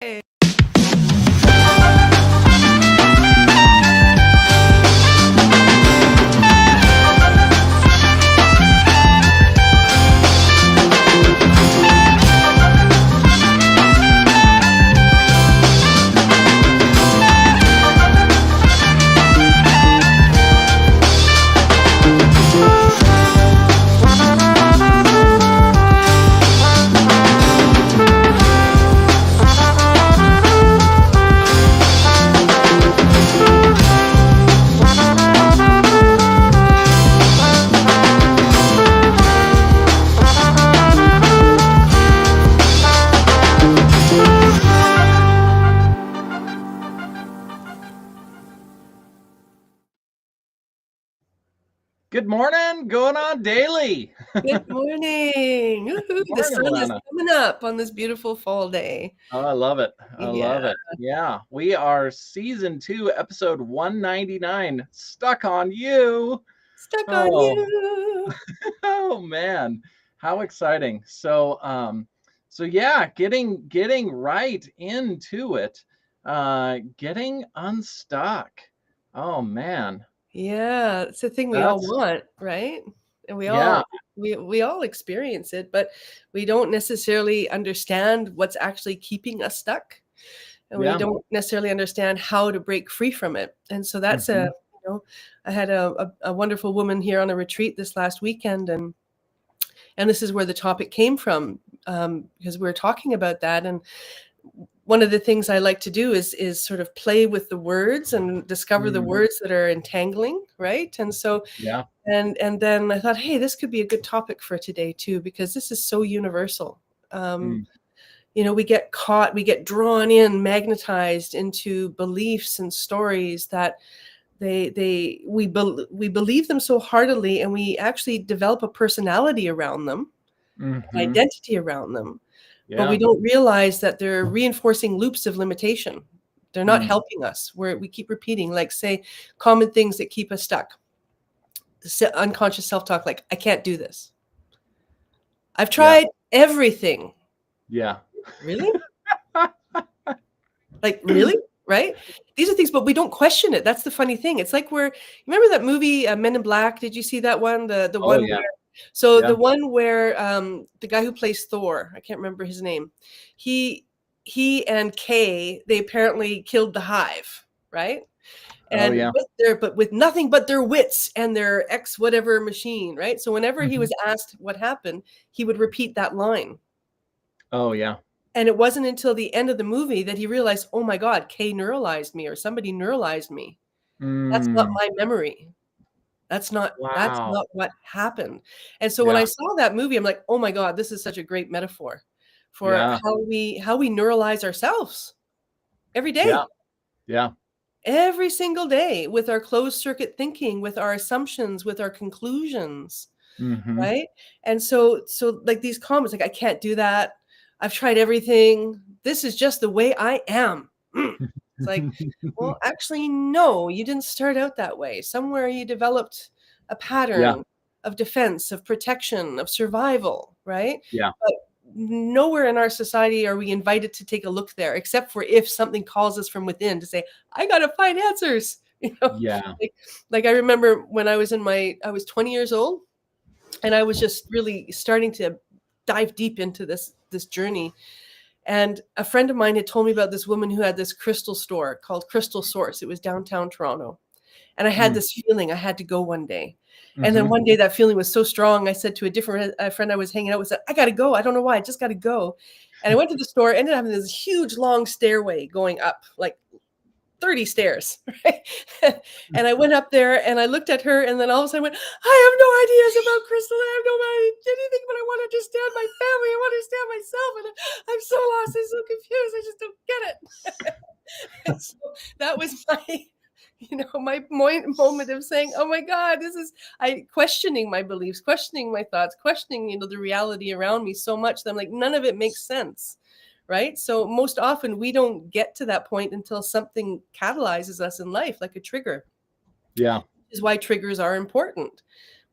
Hey. Good morning, going on daily. Good morning. Woo-hoo. The Morning, sun is Luannah. coming up on this beautiful fall day. Oh, I love it. I love Yeah. it. Yeah, we are season 2, episode 199, Stuck on You. Stuck on Oh, you. oh man, how exciting. So yeah, getting right into it. Getting unstuck. Oh man, Yeah, it's a thing we all that's want, right? And we yeah, all we all experience it, but we don't necessarily understand what's actually keeping us stuck. And we yeah. don't necessarily understand how to break free from it. And so that's Hmm. I had a wonderful woman here on a retreat this last weekend, and this is where the topic came from, because we were talking about that. And one of the things I like to do is sort of play with the words and discover the Mm, words that are entangling, right? And so yeah. and then I thought, hey, this could be a good topic for today too, because this is so universal. Mm, We get caught, we get drawn in, magnetized into beliefs and stories that we believe them so heartily, and we actually develop a personality around them, an hmm. identity around them, but we Yeah. don't realize that they're reinforcing loops of limitation. They're not Mm, helping us. We keep repeating, like, say, common things that keep us stuck. Unconscious self-talk, like, I can't do this. I've yeah. tried everything. Yeah. Really? Like, really? Right? These are things, but we don't question it. That's the funny thing. It's like remember that movie, Men in Black? Did you see that one? The Oh one yeah. the Yeah. one where the guy who plays Thor, I can't remember his name. He and Kay, they apparently killed the hive, right? Oh And yeah. with nothing but their wits and their X whatever machine, right? So whenever he Mhm. was asked what happened, he would repeat that line. Oh yeah. And it wasn't until the end of the movie that he realized, oh my God, Kay neuralized me, or somebody neuralized me. That's not Mm, my memory. That's wow. not what happened. And so when Yeah. I saw that movie, I'm like, oh my God, this is such a great metaphor for Yeah. how we neuralize ourselves every Yeah. day, Yeah. every single day, with our closed circuit thinking, with our assumptions, with our conclusions, Mhm. right? And so like these comments, like, I can't do that. I've tried everything. This is just the way I am. It's like, well, actually, no, you didn't start out that way. Somewhere you developed a Yeah. pattern of defense, of protection, of survival, right? Yeah. But nowhere in our society are we invited to take a look there, except for if something calls us from within to say, I got to find answers. Yeah. Like I remember when I was I was 20 years old, and I was just really starting to dive deep into this journey. And a friend of mine had told me about this woman who had this crystal store called Crystal Source. It was downtown Toronto. And I had Mm. this feeling I had to go one day. And then Mhm. one day that feeling was so strong, I said to a different friend I was hanging out with, I got to go. I don't know why. I just got to go. And I went to the store, ended up having this huge long stairway going up, like 30 stairs, right? And I went up there and I looked at her, and then all of a sudden I went, I have no ideas about crystal. I have no idea anything, but I want to understand my family. I want to understand myself. And I'm so lost. I'm so confused. I just don't get it. And so that was my moment of saying, oh my God, I questioning my beliefs, questioning my thoughts, questioning, the reality around me so much that I'm like, none of it makes sense. Right. So most often we don't get to that point until something catalyzes us in life, like a trigger. Yeah. Which is why triggers are important.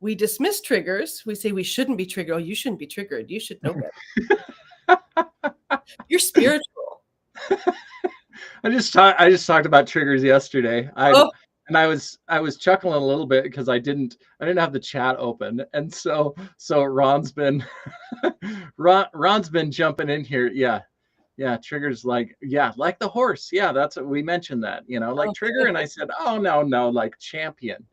We dismiss triggers. We say we shouldn't be triggered. Oh, you shouldn't be triggered. You should know better. You're spiritual. I just talked about triggers yesterday. Oh, I was chuckling a little bit because I didn't have the chat open, and so Ron's been Ron's been jumping in here. Yeah, triggers like the horse. Yeah, that's what we mentioned that. Like trigger, and I said, oh no, like champion.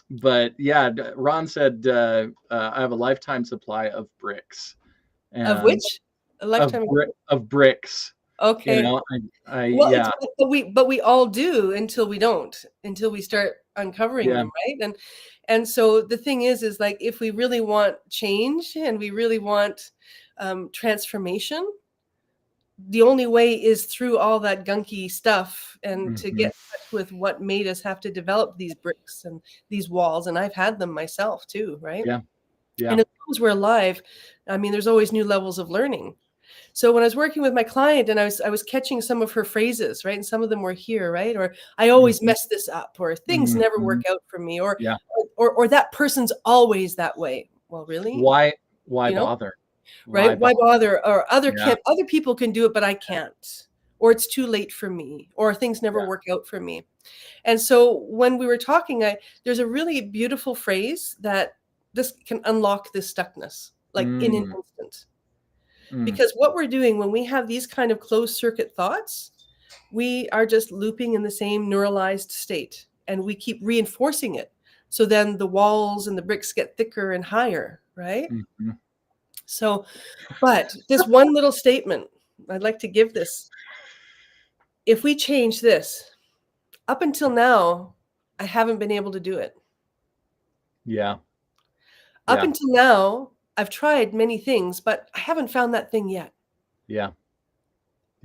But yeah, Ron said I have a lifetime supply of bricks. of And which? A lifetime. of bricks. Okay. Well, Yeah, but we all do until we don't, until we start uncovering yeah, them, right? And so the thing is like if we really want change and we really want transformation, the only way is through all that gunky stuff and to get in touch with what made us have to develop these bricks and these walls. And I've had them myself too, right? yeah, And as long as we're alive, I mean, there's always new levels of learning. So when I was working with my client and I was catching some of her phrases, right? And some of them were here, right? Or I always mess this up, or things never work out for me, or that person's always that way. Well, really? Why bother? Right? Why bother? Or other people can do it, but I can't. Or it's too late for me, or things never work out for me. And so when we were talking, there's a really beautiful phrase that this can unlock this stuckness, like in an instant. Because what we're doing when we have these kind of closed circuit thoughts, we are just looping in the same neuralized state and we keep reinforcing it. So then the walls and the bricks get thicker and higher, right? So, but this one little statement, I'd like to give this. If we change this, up until now, I haven't been able to do it. Up until now, I've tried many things, but I haven't found that thing yet.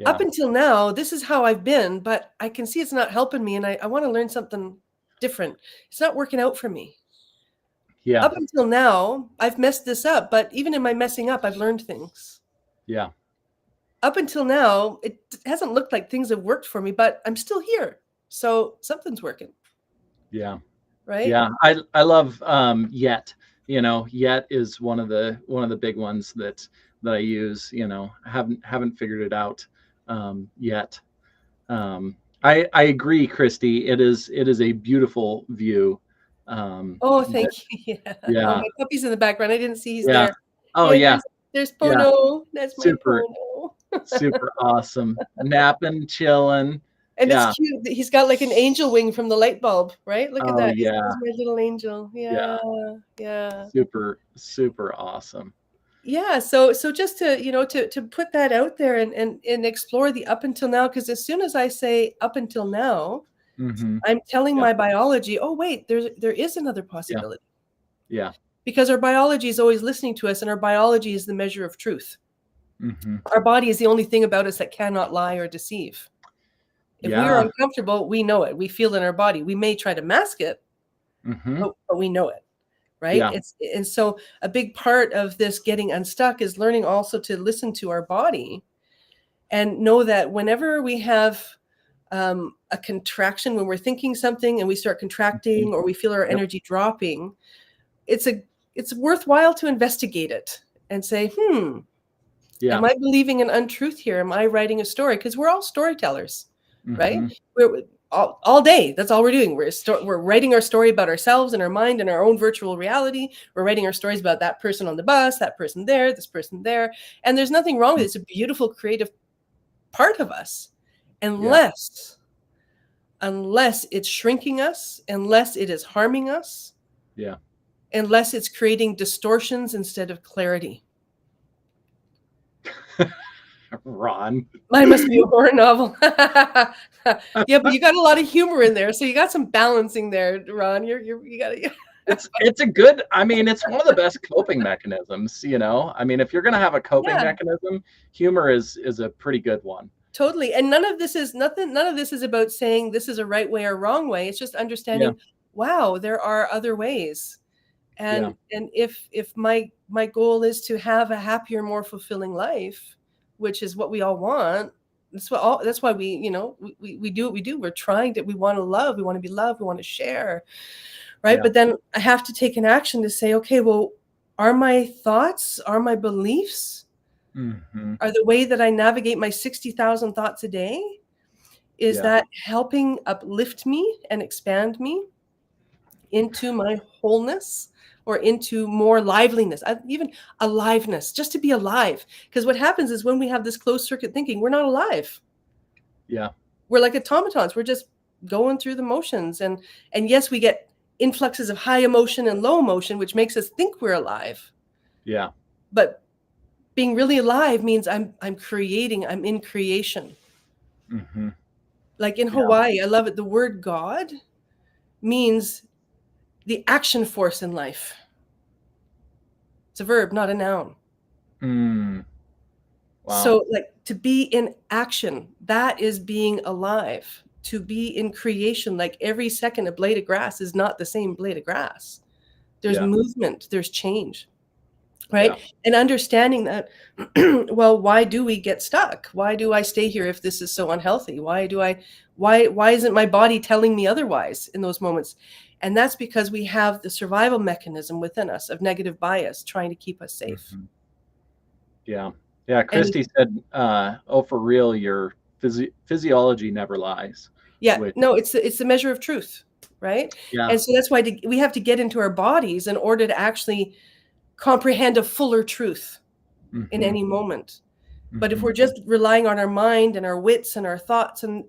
Up until now, this is how I've been, but I can see it's not helping me and I want to learn something different. It's not working out for me. Up until now, I've messed this up, but even in my messing up, I've learned things. Up until now, it hasn't looked like things have worked for me, but I'm still here. So something's working. Right? Yeah. I love yet. Yet is one of the big ones that I use. Haven't figured it out yet. I agree, Christy. It is a beautiful view. Thank you. Yeah. My puppy's in the background. I didn't see he's there. Oh yeah. There's Pono. That's my Pono. Super awesome. Napping, chilling. And it's cute. He's got like an angel wing from the light bulb, right? Look at that. Yeah. He's my little angel. Yeah. Super, super awesome. Yeah. So just to, to put that out there and explore the up until now, because as soon as I say up until now, I'm telling my biology, oh, wait, there is another possibility. Because our biology is always listening to us and our biology is the measure of truth. Our body is the only thing about us that cannot lie or deceive. If we are uncomfortable, we know it. We feel it in our body. We may try to mask it, but we know it, right? And so a big part of this getting unstuck is learning also to listen to our body and know that whenever we have a contraction, when we're thinking something and we start contracting or we feel our energy dropping, it's worthwhile to investigate it and say, am I believing an untruth here? Am I writing a story? Because we're all storytellers. Right? We're all day. That's all we're doing. We're writing our story about ourselves and our mind and our own virtual reality. We're writing our stories about that person on the bus, that person there, this person there. And there's nothing wrong with it. It's a beautiful creative part of us. Unless it's shrinking us, unless it is harming us. Unless it's creating distortions instead of clarity. Ron. Mine must be a horror novel. Yeah, but you got a lot of humor in there, so you got some balancing there, Ron. You got it. It's a good. I mean, it's one of the best coping mechanisms. I mean, if you're gonna have a coping mechanism, humor is a pretty good one. Totally. And none of this is about saying this is a right way or wrong way. It's just understanding. Wow, there are other ways. And if my goal is to have a happier, more fulfilling life, which is what we all want. That's why we do what we do. We want to love, we want to be loved, we want to share. Right. But then I have to take an action to say, okay, well, are my thoughts, are my beliefs Mm-hmm. Are the way that I navigate my 60,000 thoughts a day, is that helping uplift me and expand me into my wholeness, or into more liveliness, even aliveness, just to be alive. Because what happens is when we have this closed circuit thinking, we're not alive. Yeah. We're like automatons. We're just going through the motions. And yes, we get influxes of high emotion and low emotion, which makes us think we're alive. Yeah. But being really alive means I'm creating, I'm in creation. Mm-hmm. Like in Hawaii, I love it. The word God means the action force in life. It's a verb, not a noun. Mm. Wow. So like to be in action, that is being alive. To be in creation, like every second a blade of grass is not the same blade of grass. There's movement, there's change. Right. Yeah. And understanding that, well, why do we get stuck? Why do I stay here if this is so unhealthy? Why isn't my body telling me otherwise in those moments? And that's because we have the survival mechanism within us of negative bias trying to keep us safe. Mm-hmm. Yeah. Yeah. Christy said, oh, for real, your physiology never lies. Yeah. No, it's the measure of truth. Right. Yeah. And so that's why we have to get into our bodies in order to actually comprehend a fuller truth in any moment. But if we're just relying on our mind and our wits and our thoughts, and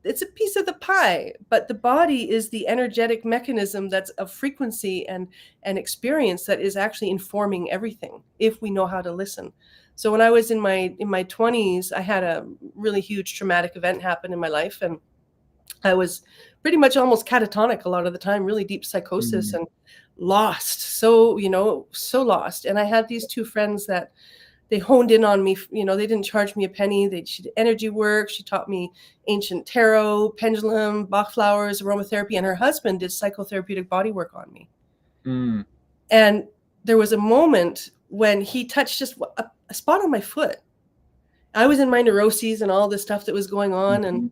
it's a piece of the pie, but the body is the energetic mechanism that's of frequency and experience that is actually informing everything if we know how to listen. So when I was in my 20s, I had a really huge traumatic event happen in my life, and I was pretty much almost catatonic a lot of the time, really deep psychosis and lost. So lost. And I had these two friends that they honed in on me. They didn't charge me a penny. She did energy work. She taught me ancient tarot, pendulum, Bach flowers, aromatherapy, and her husband did psychotherapeutic body work on me. Mm. And there was a moment when he touched just a spot on my foot. I was in my neuroses and all this stuff that was going on. And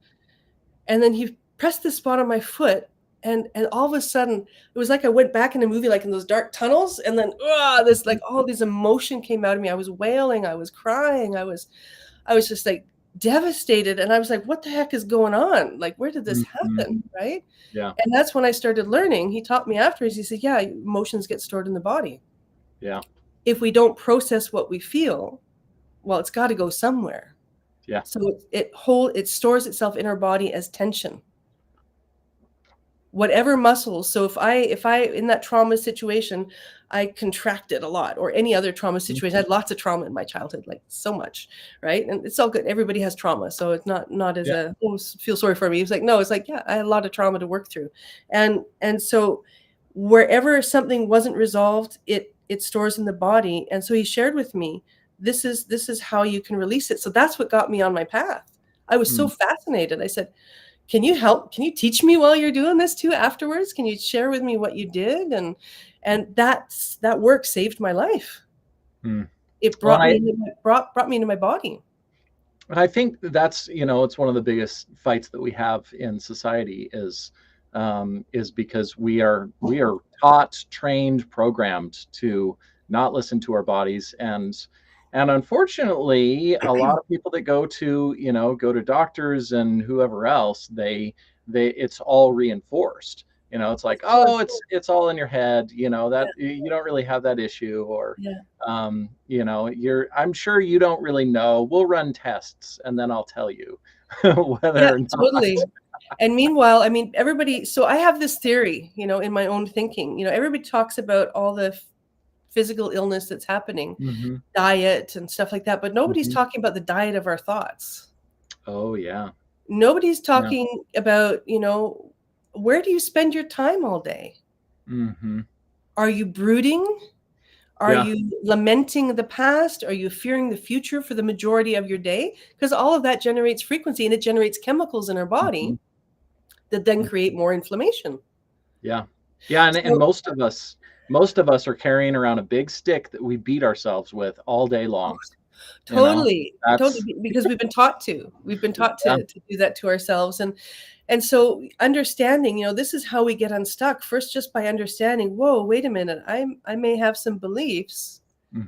then he pressed this spot on my foot. And all of a sudden, it was like I went back in a movie, like in those dark tunnels. And then this, like all this emotion came out of me. I was wailing. I was crying. I was just like devastated. And I was like, what the heck is going on? Like, where did this happen? Right. Yeah. And that's when I started learning. He taught me afterwards. He said, yeah, emotions get stored in the body. Yeah. If we don't process what we feel, well, it's got to go somewhere. Yeah. So it stores itself in our body as tension. Whatever muscles. So if I in that trauma situation, I contracted a lot, or any other trauma situation. I had lots of trauma in my childhood, like so much, right? And it's all good. Everybody has trauma, so it's not as feel sorry for me. It's like, no, it's like, yeah, I had a lot of trauma to work through, and so wherever something wasn't resolved, it stores in the body. And so he shared with me, this is how you can release it. So that's what got me on my path. I was so fascinated. I said, can you help? Can you teach me while you're doing this too afterwards? Can you share with me what you did? And that work saved my life. It brought me into my body. And I think that's, it's one of the biggest fights that we have in society is because we are taught, trained, programmed to not listen to our bodies. And unfortunately, a lot of people that go to doctors and whoever else, it's all reinforced. It's like, oh, it's all in your head, that you don't really have that issue, or I'm sure you don't really know. We'll run tests and then I'll tell you whether or not. Totally. And meanwhile, I mean, everybody, so I have this theory, in my own thinking, everybody talks about all the physical illness that's happening, diet and stuff like that, but nobody's talking about the diet of our thoughts. Oh yeah. Nobody's talking about, where do you spend your time all day? Are you brooding? Are you lamenting the past? Are you fearing the future for the majority of your day? Because all of that generates frequency, and it generates chemicals in our body that then create more inflammation. Yeah. And most of us are carrying around a big stick that we beat ourselves with all day long. Totally. Totally, because we've been taught to do that to ourselves. And so understanding, this is how we get unstuck. First, just by understanding, whoa, wait a minute, I may have some beliefs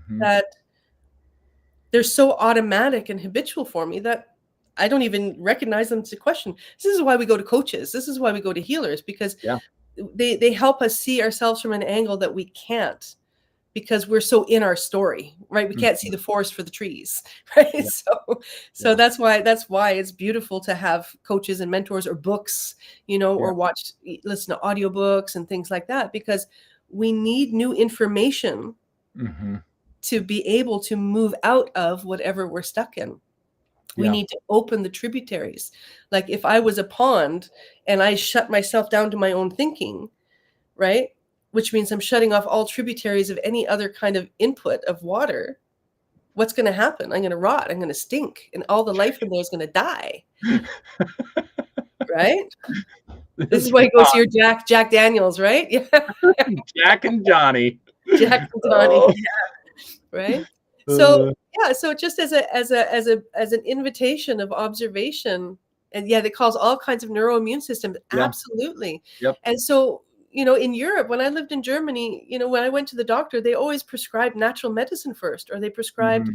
that they're so automatic and habitual for me that I don't even recognize them to question. This is why we go to coaches. This is why we go to healers, because Yeah. they help us see ourselves from an angle that we can't, because we're so in our story, right? We can't see the forest for the trees, right? Yeah. So Yeah. that's why it's beautiful to have coaches and mentors or books, or listen to audiobooks and things like that, because we need new information to be able to move out of whatever we're stuck in. We need to open the tributaries. Like if I was a pond and I shut myself down to my own thinking, right? Which means I'm shutting off all tributaries of any other kind of input of water. What's going to happen? I'm going to rot. I'm going to stink. And all the life in there is going to die. Right? This is why you go see your Jack Daniels, right? Yeah. Jack and Johnny. Jack and Johnny. Oh. Yeah. Right? So so just as an invitation of observation, and that calls all kinds of neuroimmune systems. Yeah. Absolutely. Yep. And so, in Europe, when I lived in Germany, when I went to the doctor, they always prescribed natural medicine first, or they prescribed,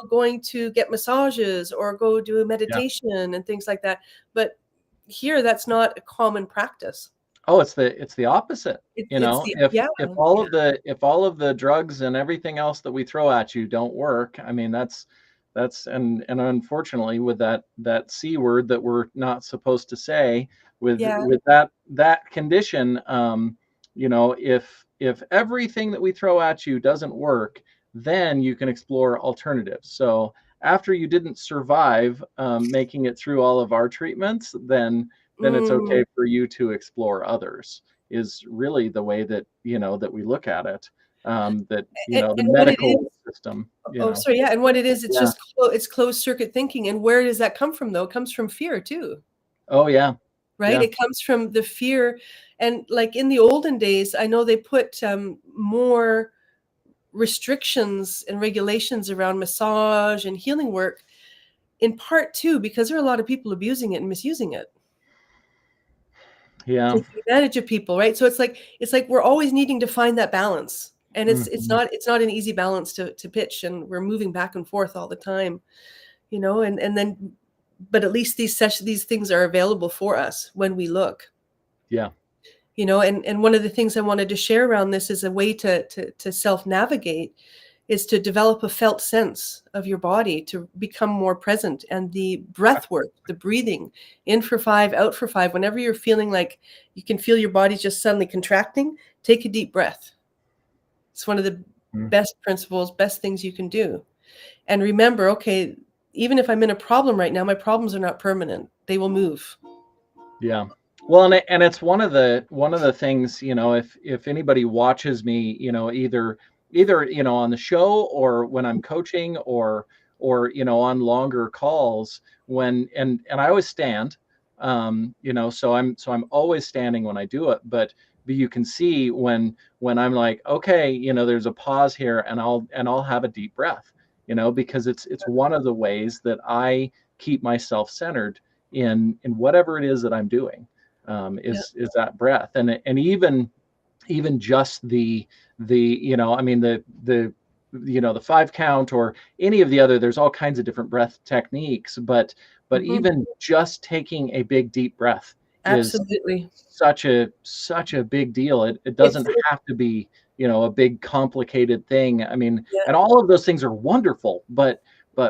going to get massages or go do meditation and things like that. But here, that's not a common practice. Oh, it's the opposite. If all of the drugs and everything else that we throw at you don't work, I mean, that's and unfortunately with that C word that we're not supposed to say with that condition, if everything that we throw at you doesn't work, then you can explore alternatives. So after you didn't survive making it through all of our treatments, then it's okay for you to explore others, is really the way that that we look at it. The medical system. And what it is, it's just it's closed circuit thinking. And where does that come from, though? It comes from fear too. Oh yeah. Right. Yeah. It comes from the fear, and like in the olden days, I know they put more restrictions and regulations around massage and healing work, in part too because there are a lot of people abusing it and misusing it. Yeah. Taking advantage of people, right? So it's like we're always needing to find that balance, and it's not an easy balance to pitch, and we're moving back and forth all the time, and then, but at least these things are available for us when we look. Yeah. And one of the things I wanted to share around this is a way to self-navigate is to develop a felt sense of your body, to become more present. And the breath work, the breathing, in for 5, out for 5, whenever you're feeling like you can feel your body just suddenly contracting, take a deep breath. It's one of the best principles, best things you can do. And remember, okay, even if I'm in a problem right now, my problems are not permanent. They will move. Yeah. Well, and it's one of the things, if anybody watches me, either on the show or when I'm coaching or on longer calls, and I always stand, so I'm always standing when I do it, but you can see when I'm like, okay, there's a pause here, and I'll have a deep breath, because it's one of the ways that I keep myself centered in whatever it is that I'm doing. Is that breath, and even just the 5 count or any of the other, there's all kinds of different breath techniques, but even just taking a big deep breath absolutely is such a big deal. It doesn't have to be a big complicated thing. I mean, and all of those things are wonderful, but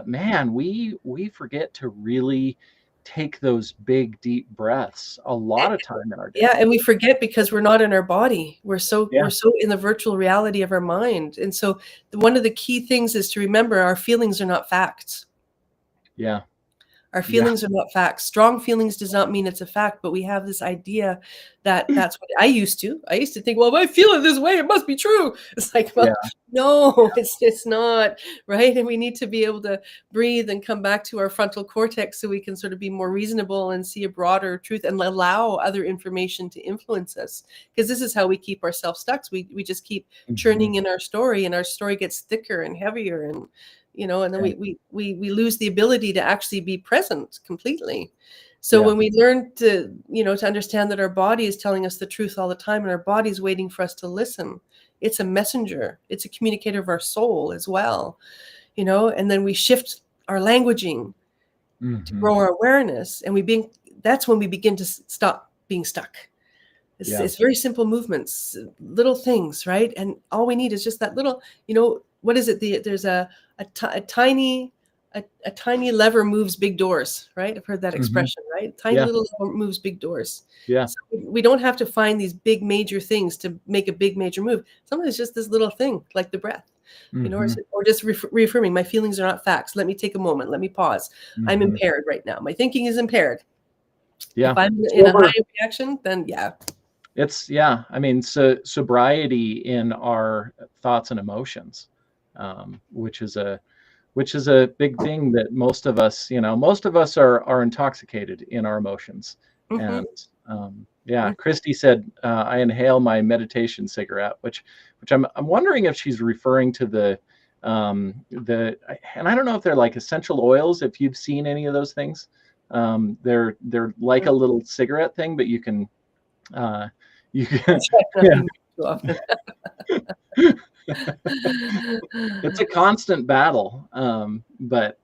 man, we forget to really take those big deep breaths a lot of time in our day. Yeah, and we forget because we're not in our body. We're so in the virtual reality of our mind. And so one of the key things is to remember our feelings are not facts. Yeah. Our feelings are not facts. Strong feelings does not mean it's a fact, but we have this idea that that's what I used to think, well, if I feel it this way, it must be true. It's like, well, no, it's not, right? And we need to be able to breathe and come back to our frontal cortex so we can sort of be more reasonable and see a broader truth and allow other information to influence us. Because this is how we keep ourselves stuck. We just keep churning in our story, and our story gets thicker and heavier, and and then we lose the ability to actually be present completely. So when we learn to, to understand that our body is telling us the truth all the time, and our body is waiting for us to listen, it's a messenger, it's a communicator of our soul as well. and then we shift our languaging to grow our awareness, and that's when we begin to stop being stuck. It's very simple movements, little things, right? And all we need is just that little, what is it? There's a tiny lever moves big doors, right? I've heard that expression, right? Tiny little lever moves big doors. Yeah. So we don't have to find these big major things to make a big major move. Sometimes it's just this little thing, like the breath, or just reaffirming my feelings are not facts. Let me take a moment. Let me pause. I'm impaired right now. My thinking is impaired. Yeah. If I'm in a high reaction, then It's I mean, sobriety in our thoughts and emotions, which is a big thing that most of us are intoxicated in our emotions. And Christy said, I inhale my meditation cigarette, which I'm wondering if she's referring to the and I don't know if they're like essential oils, if you've seen any of those things. They're like a little cigarette thing, but you can it's a constant battle. But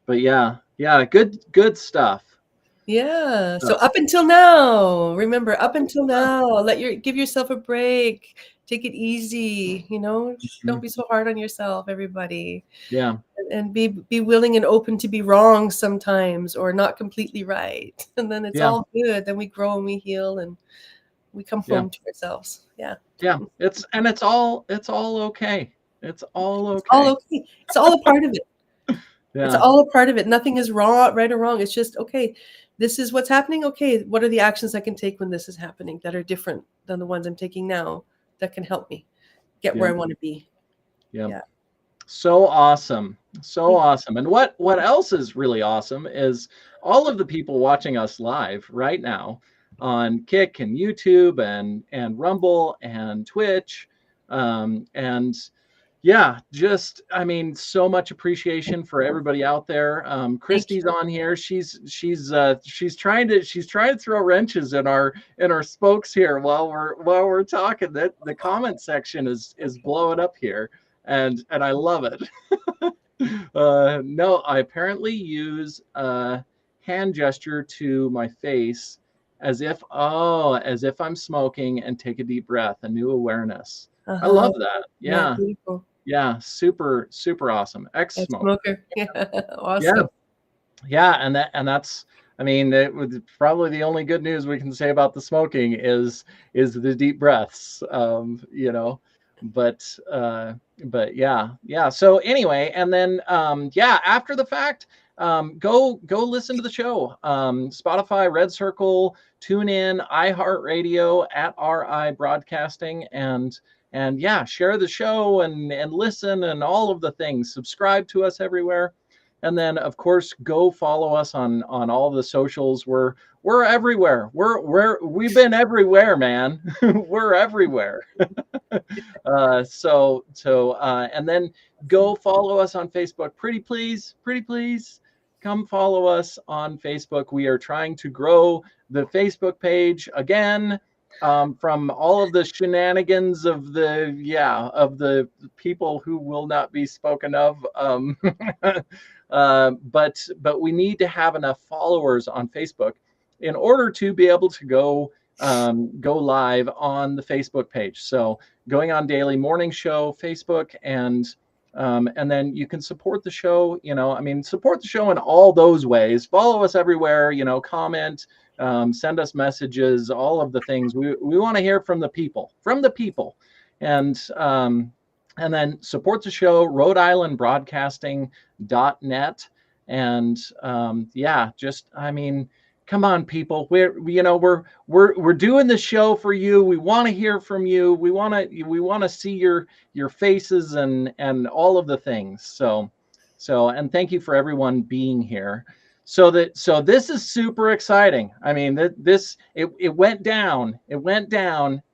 good stuff. Yeah. So up until now, remember, up until now, give yourself a break. Take it easy. Don't be so hard on yourself, everybody. Yeah. And be willing and open to be wrong sometimes, or not completely right. And then it's all good. Then we grow and we heal and we come home to ourselves. Yeah. Yeah. It's all okay. It's all okay. It's all okay. It's all a part of it. Yeah. It's all a part of it. Nothing is wrong, right or wrong. It's just, okay, this is what's happening. Okay, what are the actions I can take when this is happening that are different than the ones I'm taking now that can help me get where I want to be? Yeah. So awesome. So awesome. And what else is really awesome is all of the people watching us live right now on Kick and YouTube and Rumble and Twitch. I mean, so much appreciation for everybody out there. Christy's on here. She's trying to throw wrenches in our spokes here while we're talking. That the comment section is blowing up here, and I love it. No, I apparently use a hand gesture to my face as if I'm smoking, and take a deep breath, a new awareness. I love that. Yeah. Beautiful. Yeah, super awesome. Ex-smoker. Yeah, awesome. Yeah, and that's, I mean, it was probably the only good news we can say about the smoking is the deep breaths. But yeah. So anyway, and then after the fact, go listen to the show. Spotify, Red Circle, TuneIn, iHeartRadio, at RIBroadcasting, and share the show and listen and all of the things. Subscribe to us everywhere. And then, of course, go follow us on all the socials. We're everywhere. We've been everywhere, man. We're everywhere. And then go follow us on Facebook. Pretty please, come follow us on Facebook. We are trying to grow the Facebook page again. From all of the shenanigans of the people who will not be spoken of. But we need to have enough followers on Facebook in order to be able to go live on the Facebook page. So going on Daily Morning Show Facebook, and then you can support the show. Support the show in all those ways. Follow us everywhere. Comment. Send us messages, all of the things. We want to hear from the people, and then support the show, RhodeIslandBroadcasting.net. And come on, people. We're doing the show for you. We want to hear from you. We want to see your faces and all of the things. So and thank you for everyone being here. So this is super exciting. I mean, it went down,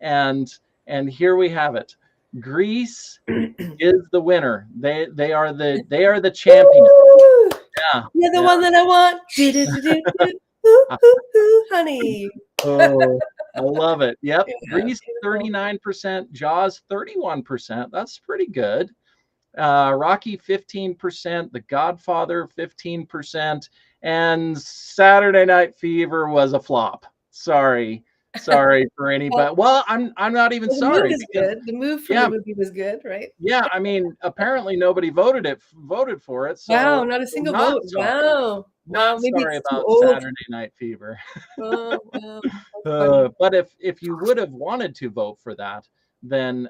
and here we have it. Greece is the winner. They are the champion. Yeah, you're the one that I want. Honey. Oh, I love it. Yep. Yeah, Greece 39%, Jaws 31%. That's pretty good. Rocky 15%, The Godfather 15%, and Saturday Night Fever was a flop. Sorry for anybody. Well, I'm not even Well, the move sorry is because good. The move from the yeah, movie was good, right? yeah. I mean, apparently nobody voted for it, Wow, so not a single not vote. sorry. Wow. Wow, Not maybe sorry it's too about old. Saturday Night Fever. Oh, wow. That's funny. But if you would have wanted to vote for that, then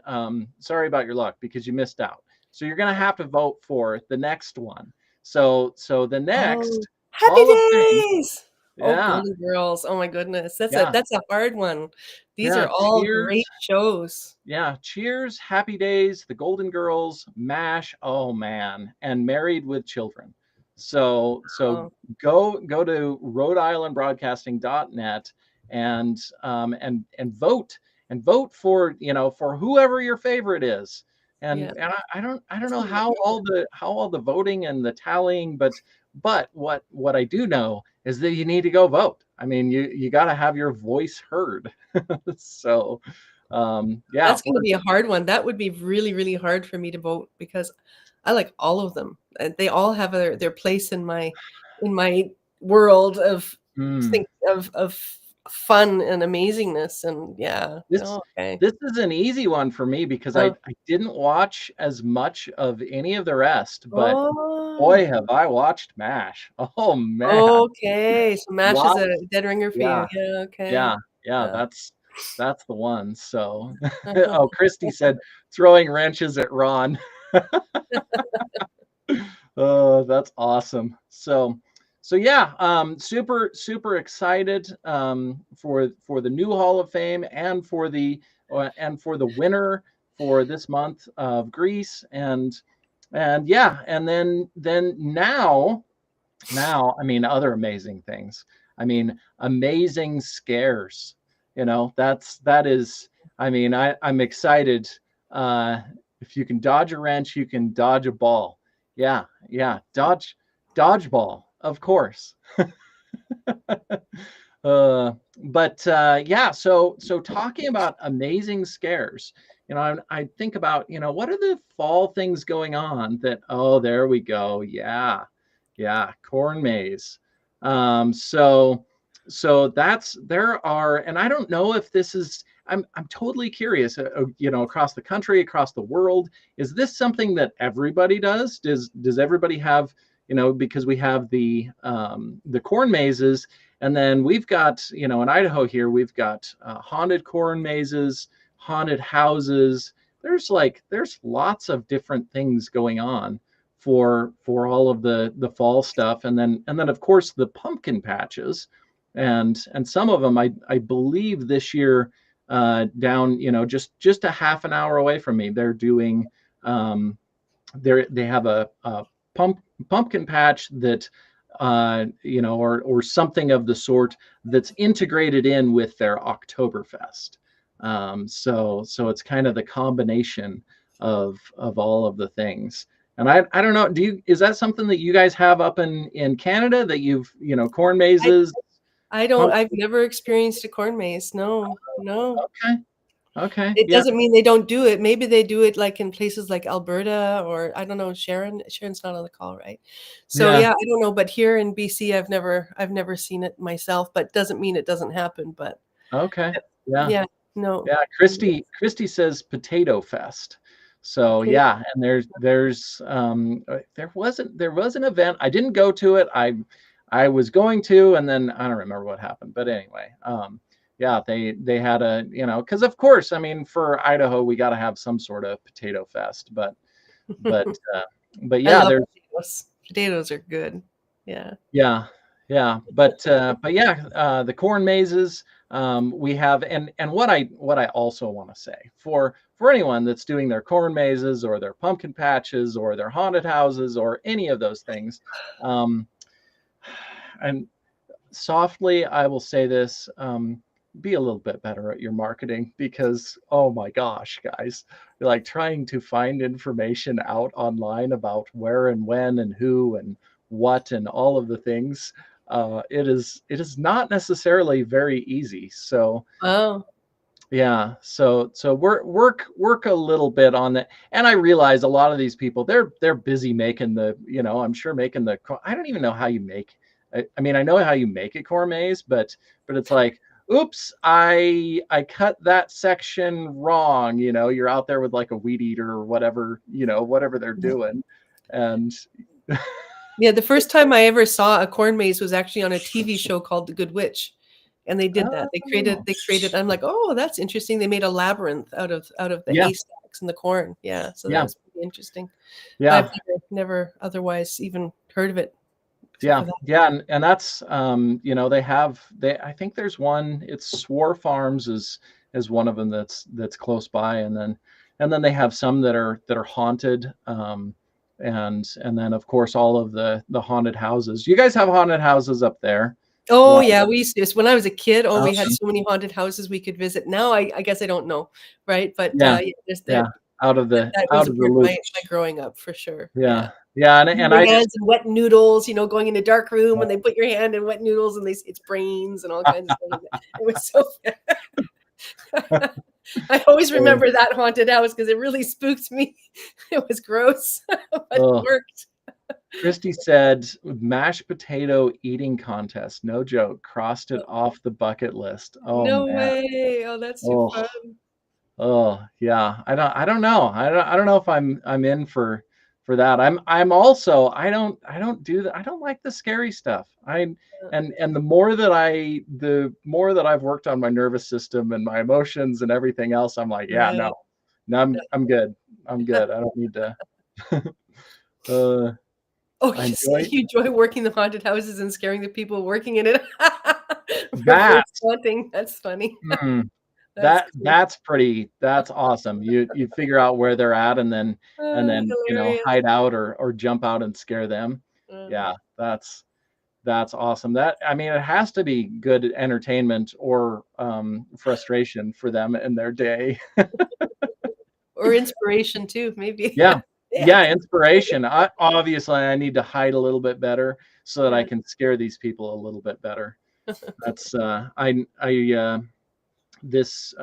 sorry about your luck because you missed out. So you're going to have to vote for the next one. So the Oh, next Happy Hall of Fame, Days. Oh, yeah, Golden Girls. Oh my goodness. yeah, That's a hard one. These yeah. are all Cheers, great shows. yeah. Cheers, Happy Days, The Golden Girls, MASH. Oh man, and Married with Children. So Oh, go to RhodeIslandBroadcasting.net and vote for for whoever your favorite is. yeah. And I don't That's know gonna be a how good one. all the voting and the tallying, but what I do know is that you need to go vote. I mean, you got to have your voice heard. So yeah, That's gonna be a hard one. That would be really, really hard for me to vote because I like all of them. They all have their place in my world of mm, think of fun and amazingness and yeah. this Oh, okay. this is an easy one for me because Oh, I didn't watch as much of any of the rest, but oh, boy, have I watched MASH. Oh man, okay. So MASH is lots. a dead ringer for you. Yeah, Yeah, okay. yeah, yeah. Yeah. That's the one. So, Uh-huh. oh, Christy said throwing wrenches at Ron. Oh, that's awesome. So yeah, super excited for the new Hall of Fame and for the winner for this month of Greece and yeah, and then now I mean other amazing things. I mean amazing scares. That is I mean I'm excited. Uh, if you can dodge a wrench, you can dodge a ball. Yeah, yeah, dodgeball, of course. uh, but yeah, so talking about amazing scares, I think about what are the fall things going on that oh there we go yeah corn maze. So that's there are and I don't know if this is I'm totally curious across the country across the world is this something that everybody does everybody have because we have the corn mazes and then we've got, in Idaho here, we've got haunted corn mazes, haunted houses. There's lots of different things going on for all of the fall stuff, and then of course the pumpkin patches, and some of them I believe this year down just a half an hour away from me they're doing they have a pumpkin patch that or something of the sort that's integrated in with their Oktoberfest. So it's kind of the combination of all of the things. And I don't know, is that something that you guys have up in Canada that you've corn I mazes? I don't Pump, I've never experienced a corn maze. No, no. okay, okay, It yeah, doesn't mean they don't do it. Maybe they do it like in places like Alberta or I don't know, Sharon's not on the call, right? So yeah, yeah, I don't know, but here in BC I've never seen it myself, but doesn't mean it doesn't happen, but okay, yeah. yeah, no. Yeah, Christy says Potato Fest. So Potato. yeah, and there was an event. I didn't go to it. I was going to, and then I don't remember what happened. But anyway, yeah, they had because of course, I mean, for Idaho, we got to have some sort of Potato Fest. But uh, but I yeah, love there's potatoes. Potatoes are good. Yeah. yeah, yeah, but yeah, the corn mazes we have, and what I also want to say for anyone that's doing their corn mazes or their pumpkin patches or their haunted houses or any of those things, um, and softly I will say this. Be a little bit better at your marketing because oh my gosh guys, like trying to find information out online about where and when and who and what and all of the things it is not necessarily very easy. So Oh. Yeah. So work a little bit on that. And I realize a lot of these people, they're busy making the, I'm sure making the, I don't even know how you make, I mean, I know how you make a corn maze, but it's like, oops, I cut that section wrong. You're out there with like a weed eater or whatever, whatever they're doing. And Yeah, the first time I ever saw a corn maze was actually on a TV show called The Good Witch. And they did that. They created, I'm like, oh, that's interesting. They made a labyrinth out of the yeah, haystacks and the corn. Yeah. So that yeah, was pretty interesting. yeah. I've never otherwise even heard of it. Yeah, yeah, and that's I think there's one. It's Swore Farms is one of them that's close by, and then they have some that are haunted, and then of course all of the haunted houses. You guys have haunted houses up there? Oh yeah, we used to. When I was a kid, we had Awesome. so many haunted houses we could visit. Now I guess I don't know, right? But Yeah, yeah, out of the that was loop. my growing up for sure. Yeah, yeah, and Your I hands in wet noodles, going in a dark room and they put your hand in wet noodles and it's brains and all kinds of stuff. It was so I always remember that haunted house because it really spooked me. It was gross, but it worked. Christy said, mashed potato eating contest. No joke. Crossed it off the bucket list. Oh, no man. way. Oh, that's too fun. Oh, yeah. I don't know. I don't know if I'm in for that. I'm also, I don't do that. I don't like the scary stuff. And the more that I've worked on my nervous system and my emotions and everything else, I'm like, yeah, no, I'm good. I'm good. I don't need to. You enjoy working the haunted houses and scaring the people working in it. That's funny. That's awesome. You figure out where they're at and then hide out or jump out and scare them. Yeah, that's awesome. I mean, it has to be good entertainment or frustration for them in their day. Or inspiration too, maybe. Yeah, inspiration. Obviously I need to hide a little bit better so that I can scare these people a little bit better. That's this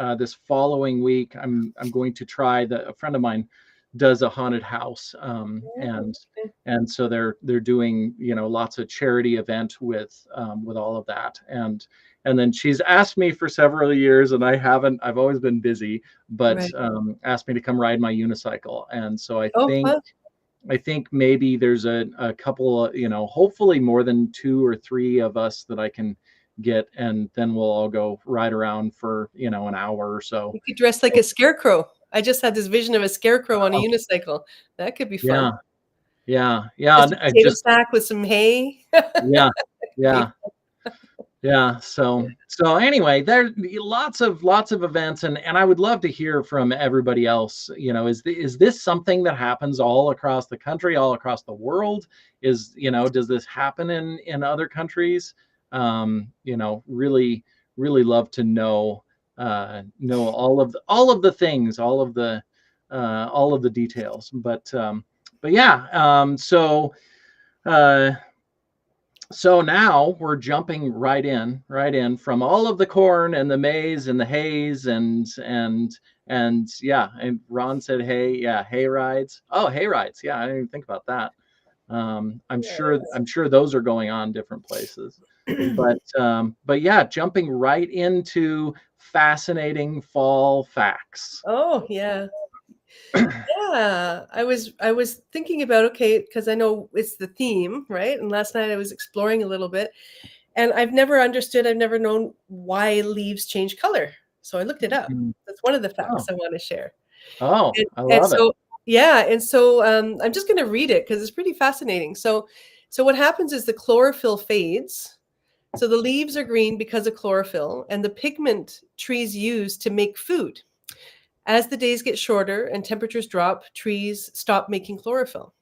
following week I'm going to try a friend of mine does a haunted house, and so they're doing lots of charity event with all of that, and then she's asked me for several years and I've always been busy, but asked me to come ride my unicycle, and so I think maybe there's a couple of, hopefully more than 2 or 3 of us that I can get, and then we'll all go ride around for an hour or so. You could dress like a scarecrow. I just had this vision of a scarecrow on a unicycle. That could be fun. Yeah. Just a potato sack with some hay. Yeah. So anyway, there lots of events, and I would love to hear from everybody else. Is this something that happens all across the country, all across the world? Does this happen in other countries? Really love to know all of the things, all of the details. But yeah. So now we're jumping right in from all of the corn and the maize and the haze and yeah. And Ron said, hey, yeah, hay rides. Oh, hay rides. Yeah, I didn't even think about that. I'm sure those are going on different places, but yeah, jumping right into fascinating fall facts. Oh yeah. Yeah, I was thinking about, because I know it's the theme, right? And last night I was exploring a little bit, and I've never known why leaves change color. So I looked it up. That's one of the facts I want to share. Oh, I love it. Yeah, and so I'm just going to read it because it's pretty fascinating. So what happens is the chlorophyll fades. So the leaves are green because of chlorophyll and the pigment trees use to make food. As the days get shorter and temperatures drop, trees stop making chlorophyll.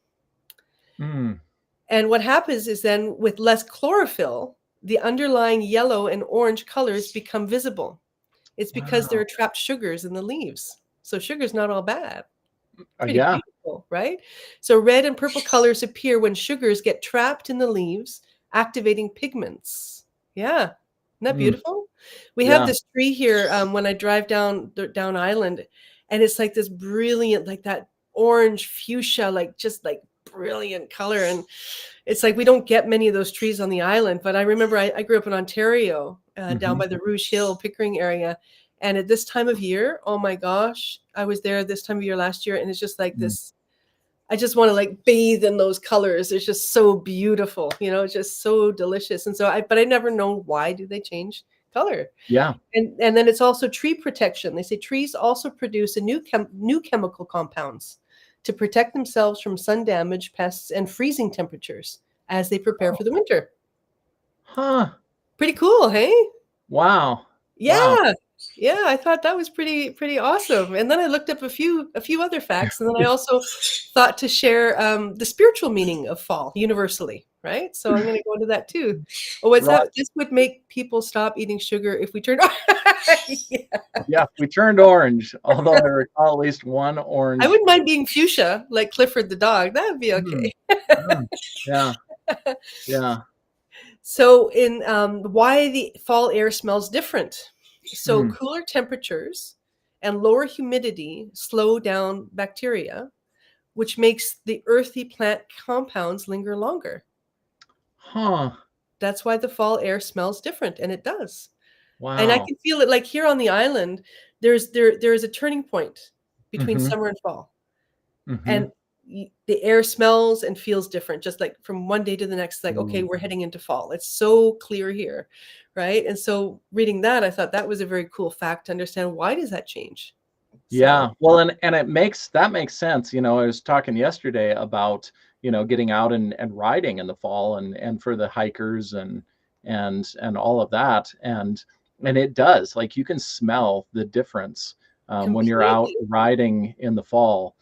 And what happens is then with less chlorophyll, the underlying yellow and orange colors become visible. It's because there are trapped sugars in the leaves. So sugar's not all bad. Pretty beautiful, right? So red and purple colors appear when sugars get trapped in the leaves, activating pigments. Yeah. that Mm. beautiful? We have Yeah. this tree here when I drive down island, and it's like this brilliant, like that orange fuchsia, like just like brilliant color. And it's like we don't get many of those trees on the island. But I remember I grew up in Ontario, down Mhm. by the Rouge Hill, Pickering area. And at this time of year, oh my gosh, I was there this time of year last year, and it's just like Mm. this. I just want to like bathe in those colors. It's just so beautiful, it's just so delicious. And so but I never know, why do they change color? Yeah. And then it's also tree protection. They say trees also produce a new chemical compounds to protect themselves from sun damage, pests, and freezing temperatures as they prepare Oh. for the winter. Huh. Pretty cool, hey? Wow. Wow. Yeah. Yeah, I thought that was pretty awesome. And then I looked up a few other facts, and then I also thought to share the spiritual meaning of fall universally, right? So I'm going to go into that too. Oh, what's Right. that? This would make people stop eating sugar if we turned. Yeah. Yeah. We turned orange, although I recall at least one I orange. wouldn't mind being fuchsia, like Clifford the dog. That would be Mm. okay. Mm. Yeah. Yeah. So, in why the fall air smells different. So, Mm. cooler temperatures and lower humidity slow down bacteria, which makes the earthy plant compounds linger longer. Huh. That's why the fall air smells different, and it does. And I Wow. can feel it, like here on the island. There is a turning point between Mm-hmm. summer and fall, Mm-hmm. and the air smells and feels different, just like from one day to the next. Like, okay, Ooh. we're heading into fall. It's so clear here, right? And so reading that, I thought that was a very cool fact to understand, why does that change. Yeah. So Well, and that makes sense. I was talking yesterday about, getting out and riding in the fall and for the hikers and all of that. And it does, like, you can smell the difference when you're out completely. riding in the fall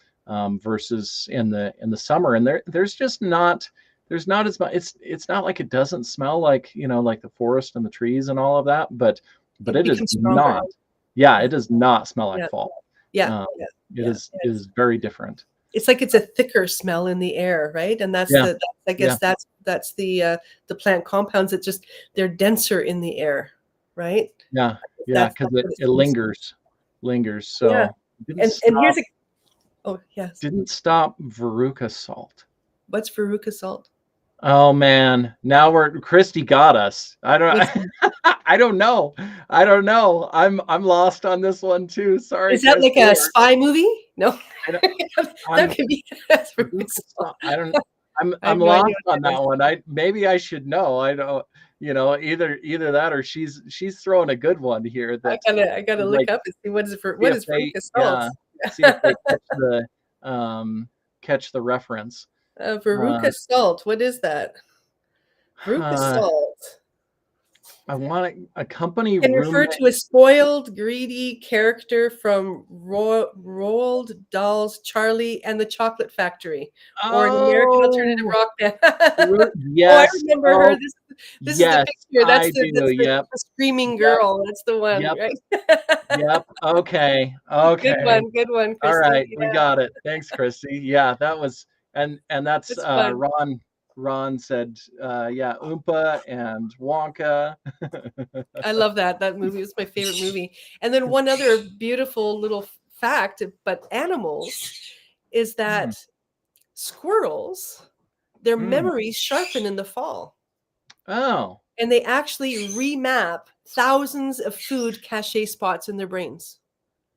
versus in the summer. And there's not as much, it's not like it doesn't smell like, like the forest and the trees and all of that, but It it is becomes stronger. not. Yeah, Yeah, it does not smell like yeah, fall. yeah, Um, yeah, it yeah. is very different. It's like it's a thicker smell in the air, right? And Yeah, I yeah, guess that's the plant compounds that just, they're denser in the air, right? yeah, yeah, That's because what it it seems. lingers. Yeah. So didn't And stop here's a oh yes. didn't stop Veruca salt. What's veruca salt? Oh man, now Christy got us. I don't What's I don't know. I don't know. I'm lost on this one too. Sorry, Is that like Christy. a spy movie? No. I don't, That I'm can be that's veruca Veruca salt. salt. I don't. I have I'm no idea lost what on that is. that one. Maybe I should know. I don't. Either that or she's throwing a good one here. That I gotta look like up and see see what if is they veruca salt. yeah see if they catch the reference. Uh, Veruca salt. What is that? Veruca uh, salt I want a company can room. refer to a spoiled, greedy character from Roald Dahl's Charlie and the Chocolate Factory, or an American alternative Oh, rock band. Oh, I yes. remember her. Oh, This is the yes. picture. I do. That's Yep. the screaming Yep. girl. That's the one, Yep. right? Yep. Okay. Good Okay. one. Good one, All Christy. right, we Yeah, got it. Thanks, Christy. Yeah, that was and that's it's fun. Ron. Ron said, yeah, Oompa and Wonka. I love that. That movie was my favorite movie. And then one other beautiful little fact, but animals, is Mm, that squirrels, their mm. memories sharpen in the fall, Oh, and they actually remap thousands of food cache spots in their brains.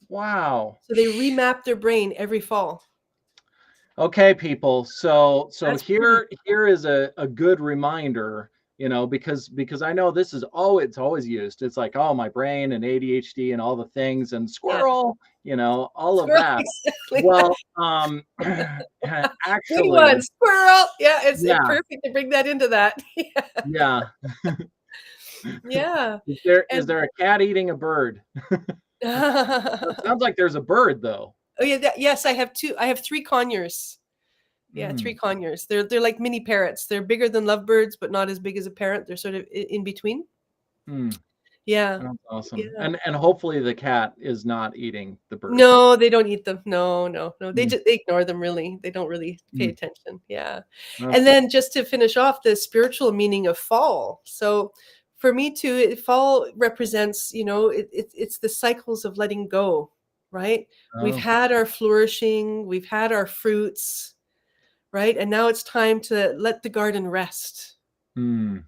wow. So they remap their brain every fall. Okay, people. So That's pretty. here is a good reminder, because I know this is it's always used. It's like, oh, my brain and ADHD and all the things and Yeah. squirrel, all of Squirrel. that. Exactly. Well, Good one. actually, Squirrel. Yeah, it's yeah, perfect to bring that into that. yeah. Yeah. Is And there a cat eating a bird? It sounds like there's a bird though. oh yeah, yes, I have two. I have three conures. Yeah, three Mm, conures. They're like mini parrots. They're bigger than lovebirds, but not as big as a parrot. They're sort of in between. mm, Yeah, that's awesome. yeah. And hopefully the cat is not eating the bird. No, they don't eat them. No, no, no. Mm, They ignore them really. They don't really pay mm, attention. Yeah. And okay. then just to finish off the spiritual meaning of fall. So for me too, fall represents, it's the cycles of letting go, right? We've Oh. had our flourishing, we've had our fruits, right? And now it's time to let the garden rest, Mm.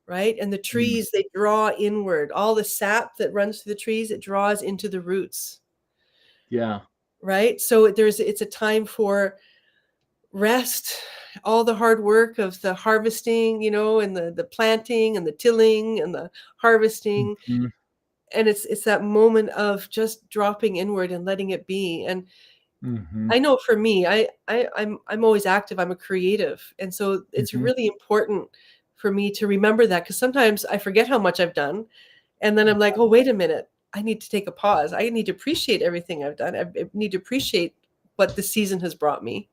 right? And the trees, they draw inward. All the sap that runs through the trees, it draws into the roots, Yeah. right? So it's a time for rest, all the hard work of the harvesting, and the planting and the tilling and the harvesting. Mhm. And it's that moment of just dropping inward and letting it be. And Mhm. I know for me, I'm always active. I'm a creative. And so it's Mhm. really important for me to remember that, because sometimes I forget how much I've done. And then I'm like, oh, wait a minute. I need to take a pause. I need to appreciate everything I've done. I need to appreciate what the season has brought me,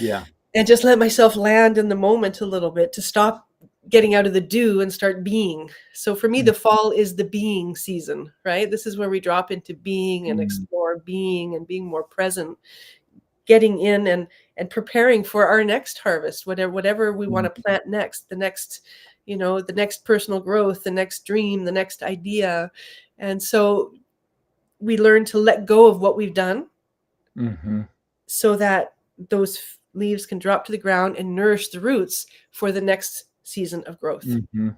Yeah. and just let myself land in the moment a little bit, to stop getting out of the do and start being. So for me, the fall is the being season, right? This is where we drop into being and Mm. explore being and being more present, getting in and preparing for our next harvest, whatever we want to plant next, the next, the next personal growth, the next dream, the next idea. And so we learn to let go of what we've done, Mhm. so that those leaves can drop to the ground and nourish the roots for the next season of growth. Mhm.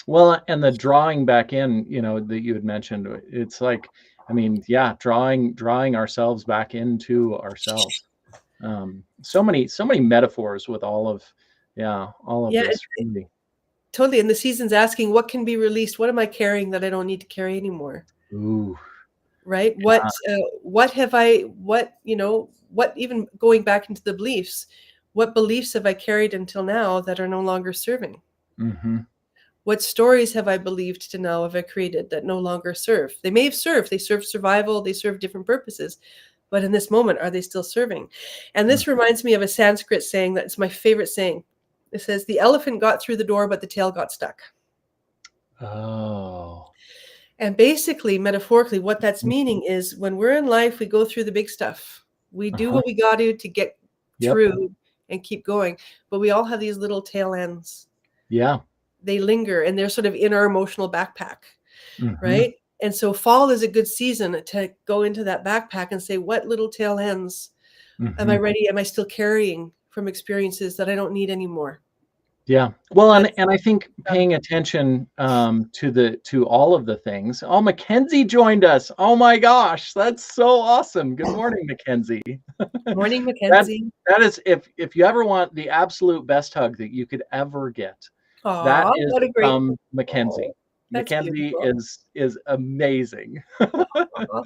Well, and the drawing back in, that you had mentioned, it's like, I mean, yeah, drawing ourselves back into ourselves. So many metaphors with all of Yeah, this really. totally. And the season's asking, what can be released? What am I carrying that I don't need to carry anymore? Ooh. Right? Yeah. What have I, what, even going back into the beliefs, what beliefs have I carried until now that are no longer serving? Mhm. What stories have I believed to now have I created that no longer serve? They may have served. They serve survival. They serve different purposes. But in this moment, are they still serving? And Mm. this reminds me of a Sanskrit saying that's my favorite saying. It says, the elephant got through the door, but the tail got stuck. Oh. And basically, metaphorically, what that's Mm. meaning is, when we're in life, we go through the big stuff. We do Uh-huh. what we got to get Yep. through and keep going. But we all have these little tail ends. Yeah. They linger, and they're sort of in our emotional backpack, Mhm. right? And so fall is a good season to go into that backpack and say, what little tail ends am I Mhm. ready? Am I still carrying from experiences that I don't need anymore? Yeah. Well, and That's and I think paying attention to all of the things. Oh, Mackenzie joined us. Oh my gosh, that's so awesome. Good morning, Mackenzie. morning, That Mackenzie. that is, if you ever want the absolute best hug that you could ever get, that Aw, is what a great, from oh, Mackenzie. that's Mackenzie beautiful. is amazing. Aw.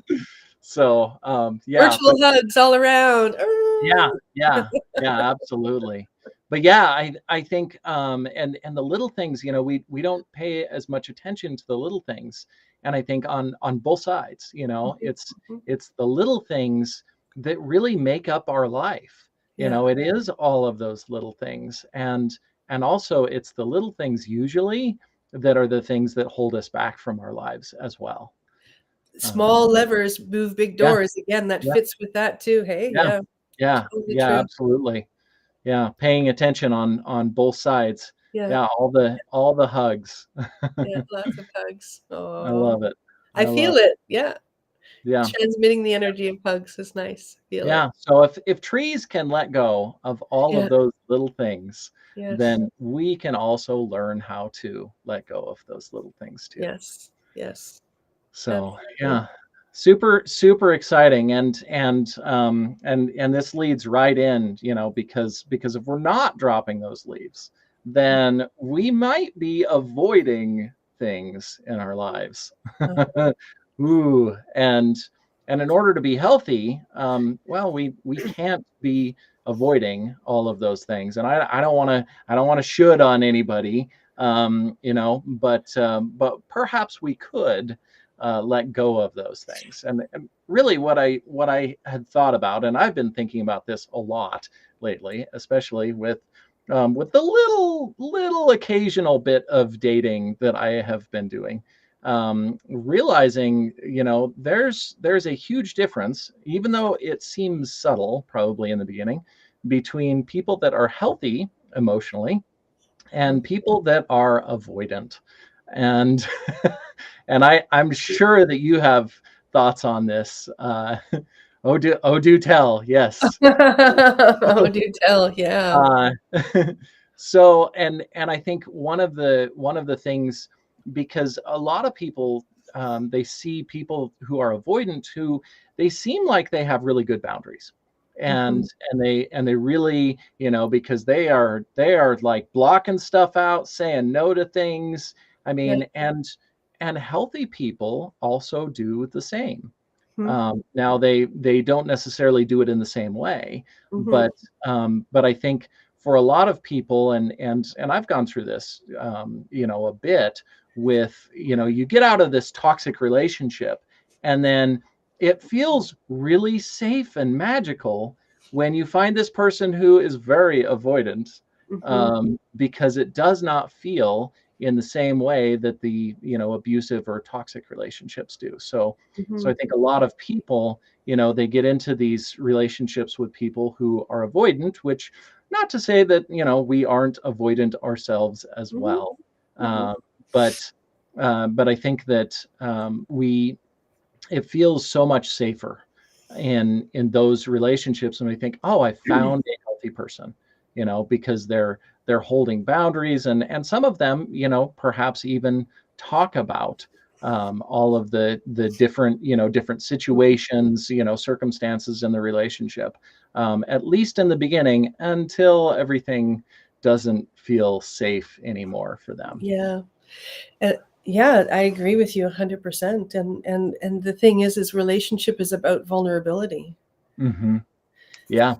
So, yeah, but Virtual hugs all around. yeah, yeah, yeah, absolutely. But yeah, I think and the little things, we don't pay as much attention to the little things. And I think on both sides, Mhm, mhm. it's the little things that really make up our life. Yeah. It is all of those little things. And also it's the little things usually that are the things that hold us back from our lives as well. Um, Small levers move big yeah, doors. Again, that yeah, fits with that too. Hey, yeah, yeah, yeah, totally yeah, true. absolutely. Yeah, paying attention on both sides. Yeah, Yeah, all the hugs. yeah, lots of hugs. I Oh, love it. I I love feel it. Yeah, Yeah. transmitting the energy of hugs is nice. Feel it. Yeah. So if trees can let go of all of Yeah. those little things, Yes. then we can also learn how to let go of those little things too. Yes. Yes. So Absolutely. yeah, super super exciting, and this leads right in, because if we're not dropping those leaves, then we might be avoiding things in our lives. Uh-huh. Ooh, and in order to be healthy, well, we can't be avoiding all of those things, and I don't want to should on anybody, but perhaps we could let go of those things. And really, what I had thought about, and I've been thinking about this a lot lately, especially with the little occasional bit of dating that I have been doing. Realizing, there's a huge difference, even though it seems subtle, probably in the beginning, between people that are healthy emotionally and people that are avoidant. And and I'm sure that you have thoughts on this. Do tell. Yes. Oh, do tell. Yeah. Uh, so and I think one of the things, because a lot of people, they see people who are avoidant, who they seem like they have really good boundaries, Mhm. and they really, because they are like blocking stuff out, saying no to things. I Yeah. mean, and healthy people also do the same. Mhm. Now they don't necessarily do it in the same way, Mhm. but I think for a lot of people, and I've gone through this, a bit with, you get out of this toxic relationship, and then it feels really safe and magical when you find this person who is very avoidant, Mhm. because it does not feel in the same way that the, abusive or toxic relationships do. So I Mhm. think a lot of people, they get into these relationships with people who are avoidant, which, not to say that, we aren't avoidant ourselves as Mhm. well. Mhm. Uh, but but I think that, it feels so much safer in those relationships, and we think, oh, I found a healthy person, because they're holding boundaries, and some of them, perhaps even talk about, all of the different situations, circumstances in the relationship, at least in the beginning, until everything doesn't feel safe anymore for them. Yeah. Uh, yeah, I agree with you 100%. And the thing is relationship is about vulnerability. Hmm. Yeah.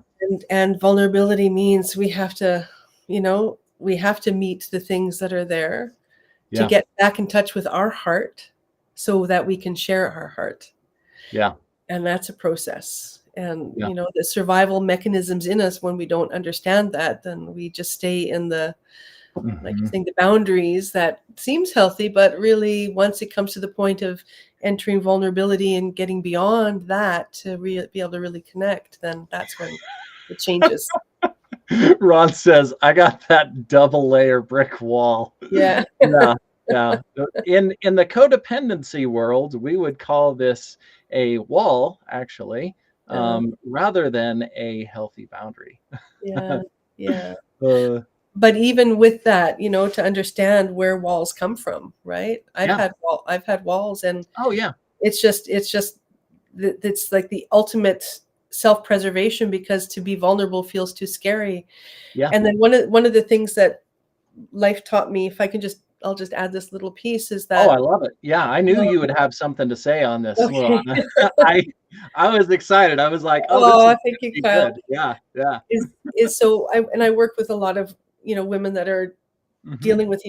And vulnerability means we have to meet the things that are there to Yeah. get back in touch with our heart so that we can share our heart. Yeah. And that's a process. And Yeah. the survival mechanisms in us, when we don't understand that, then we just stay in the, like you're Hmm. saying, the boundaries that seems healthy, but really once it comes to the point of entering vulnerability and getting beyond that to be able to really connect, then that's when it changes. Ron says, I got that double layer brick wall. Yeah. Yeah, yeah. In the codependency world, we would call this a wall, actually, uh, rather than a healthy boundary. yeah. Yeah. Uh, But even with that, to understand where walls come from, right? yeah. I've had walls, and Oh, yeah. it's like the ultimate self-preservation, because to be vulnerable feels too scary. Yeah. And then one of the things that life taught me, if I can I'll just add this little piece, is Oh, I that love it. Yeah, I knew you would have something to say on this, okay. Luana. I I was excited. I was like, oh, this is Oh, gonna thank you, be Kyle. good. Yeah, yeah. Is so I work with a lot of women that are Hmm. dealing with,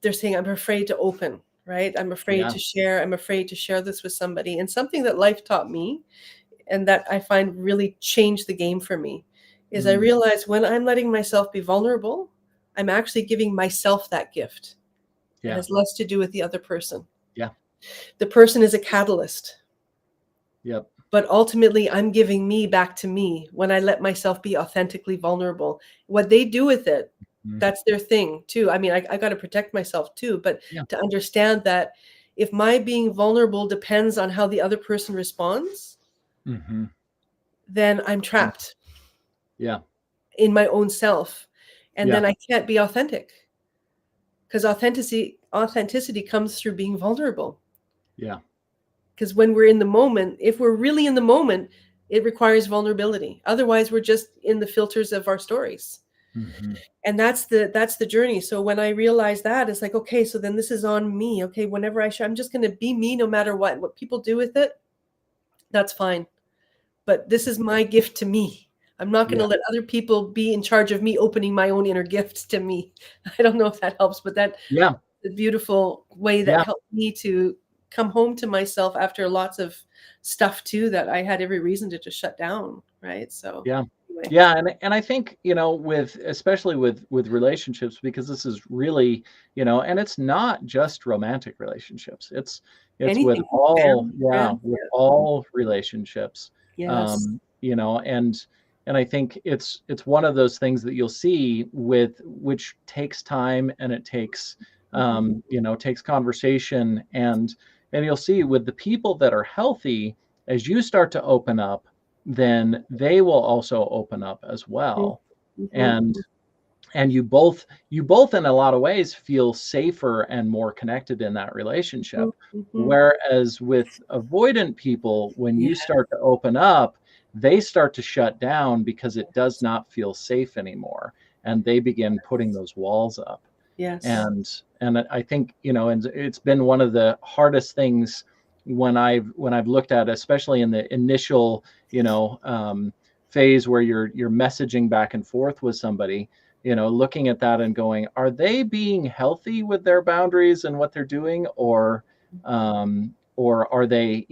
they're saying, I'm afraid to open, right? I'm afraid Yeah. to share. I'm afraid to share this with somebody. And something that life taught me, and that I find really changed the game for me, is I Mm, realize when I'm letting myself be vulnerable, I'm actually giving myself that gift. It yeah. has less to do with the other person. Yeah. The person is a catalyst, Yep. but ultimately I'm giving me back to me when I let myself be authentically vulnerable. What they do with it, Mm, that's their thing too. I mean, I got to protect myself too, but yeah. to understand that if my being vulnerable depends on how the other person responds, Hmm. then I'm trapped Yeah. in my own self. And Yeah. then I can't be authentic, because authenticity comes through being vulnerable. Yeah. Because when we're in the moment, if we're really in the moment, it requires vulnerability. Otherwise, we're just in the filters of our stories. Hmm. And that's the journey. So when I realized that, it's like, okay, so then this is on me. Okay, whenever I share, I'm just going to be me no matter what people do with it. That's fine. But this is my gift to me. I'm not going Yeah. to let other people be in charge of me opening my own inner gifts to me. I don't know if that helps, but that Yeah. the beautiful way that Yeah. helped me to come home to myself after lots of stuff too that I had every reason to just shut down, right? So Yeah. anyway, Yeah. And I think, with, especially with relationships, because this is really, and it's not just romantic relationships. It's with anything, all, family, yeah, friends, with yeah. Mhm. all relationships. Yes. And I think it's one of those things that you'll see with, which takes time, and it takes, takes conversation, and you'll see with the people that are healthy, as you start to open up, then they will also open up as well. Mm-hmm. And you both in a lot of ways feel safer and more connected in that relationship. Mm-hmm. Whereas with avoidant people, when you Yeah. start to open up, they start to shut down because it does not feel safe anymore, and they begin putting those walls up. Yes. And I think, and it's been one of the hardest things when I've looked at, especially in the initial phase where you're messaging back and forth with somebody, looking at that and going, are they being healthy with their boundaries and what they're doing, or are they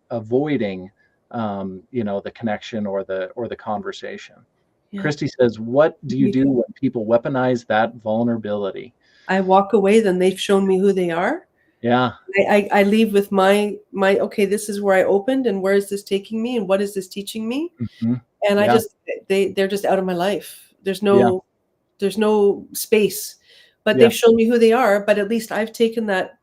avoiding the connection or the conversation? Yeah. Christy says, what do you do when people weaponize that vulnerability? I walk away, then they've shown me who they are. Yeah. I leave with my okay, this is where I opened, and where is this taking me, and what is this teaching me? Mm-hmm. And Yeah. they're just out of my life. There's Yeah. no space, but Yeah. they've shown me who they are. But at least I've taken that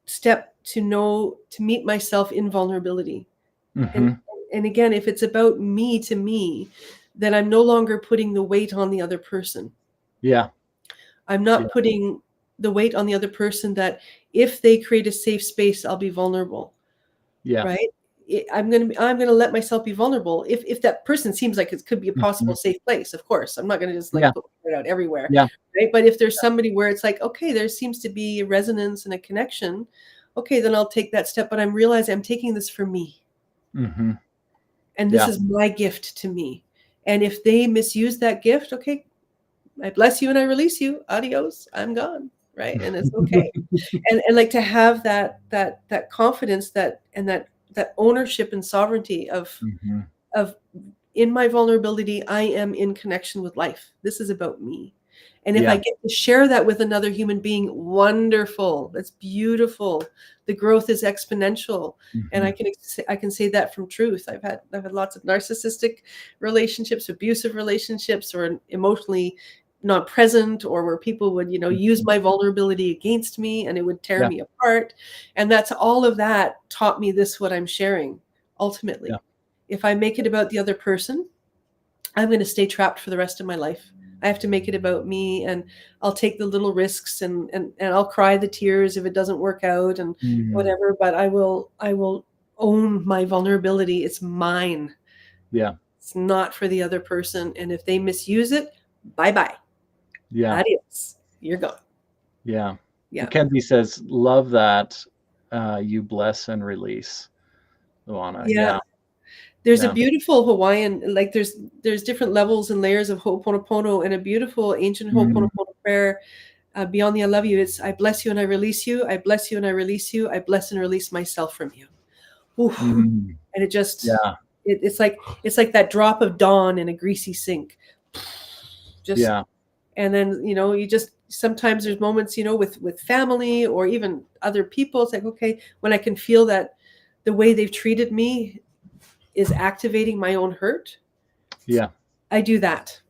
step to meet myself in vulnerability. Mm-hmm. And again, if it's about me to me, then I'm no longer putting the weight on the other person. Yeah. I'm not putting the weight on the other person that if they create a safe space, I'll be vulnerable. Yeah. Right? I'm gonna let myself be vulnerable if that person seems like it could be a possible safe place. Of course, I'm not gonna just put it out everywhere. Yeah. Right? But if there's somebody where it's like, okay, there seems to be a resonance and a connection, okay, then I'll take that step. But I'm realizing I'm taking this for me, Mm-hmm. and this is my gift to me. And if they misuse that gift, okay, I bless you and I release you. Adios. I'm gone. Right? And it's okay. and like to have that confidence that ownership and sovereignty of in my vulnerability, I am in connection with life. This is about me. And if I get to share that with another human being, wonderful. That's beautiful. The growth is exponential. And I can say that from truth. I've had lots of narcissistic relationships, abusive relationships, or emotionally not present, or where people would, use my vulnerability against me and it would tear me apart. And that's all of that taught me this, what I'm sharing ultimately. If I make it about the other person, I'm going to stay trapped for the rest of my life. I have to make it about me, and I'll take the little risks and I'll cry the tears if it doesn't work out and whatever, but I will own my vulnerability. It's mine. Yeah. It's not for the other person. And if they misuse it, bye-bye. Yeah. Adios. You're gone. Yeah. Yeah. Mackenzie says, love that. You bless and release, Luannah. Yeah. There's a beautiful Hawaiian, like there's different levels and layers of Ho'oponopono, and a beautiful ancient Ho'oponopono prayer beyond the I love you. It's I bless you and I release you. I bless you and I release you. I bless and release myself from you. And it just, it's like that drop of dawn in a greasy sink. And then, you just, sometimes there's moments, with family or even other people. It's like, okay, when I can feel that the way they've treated me is activating my own hurt. I do that.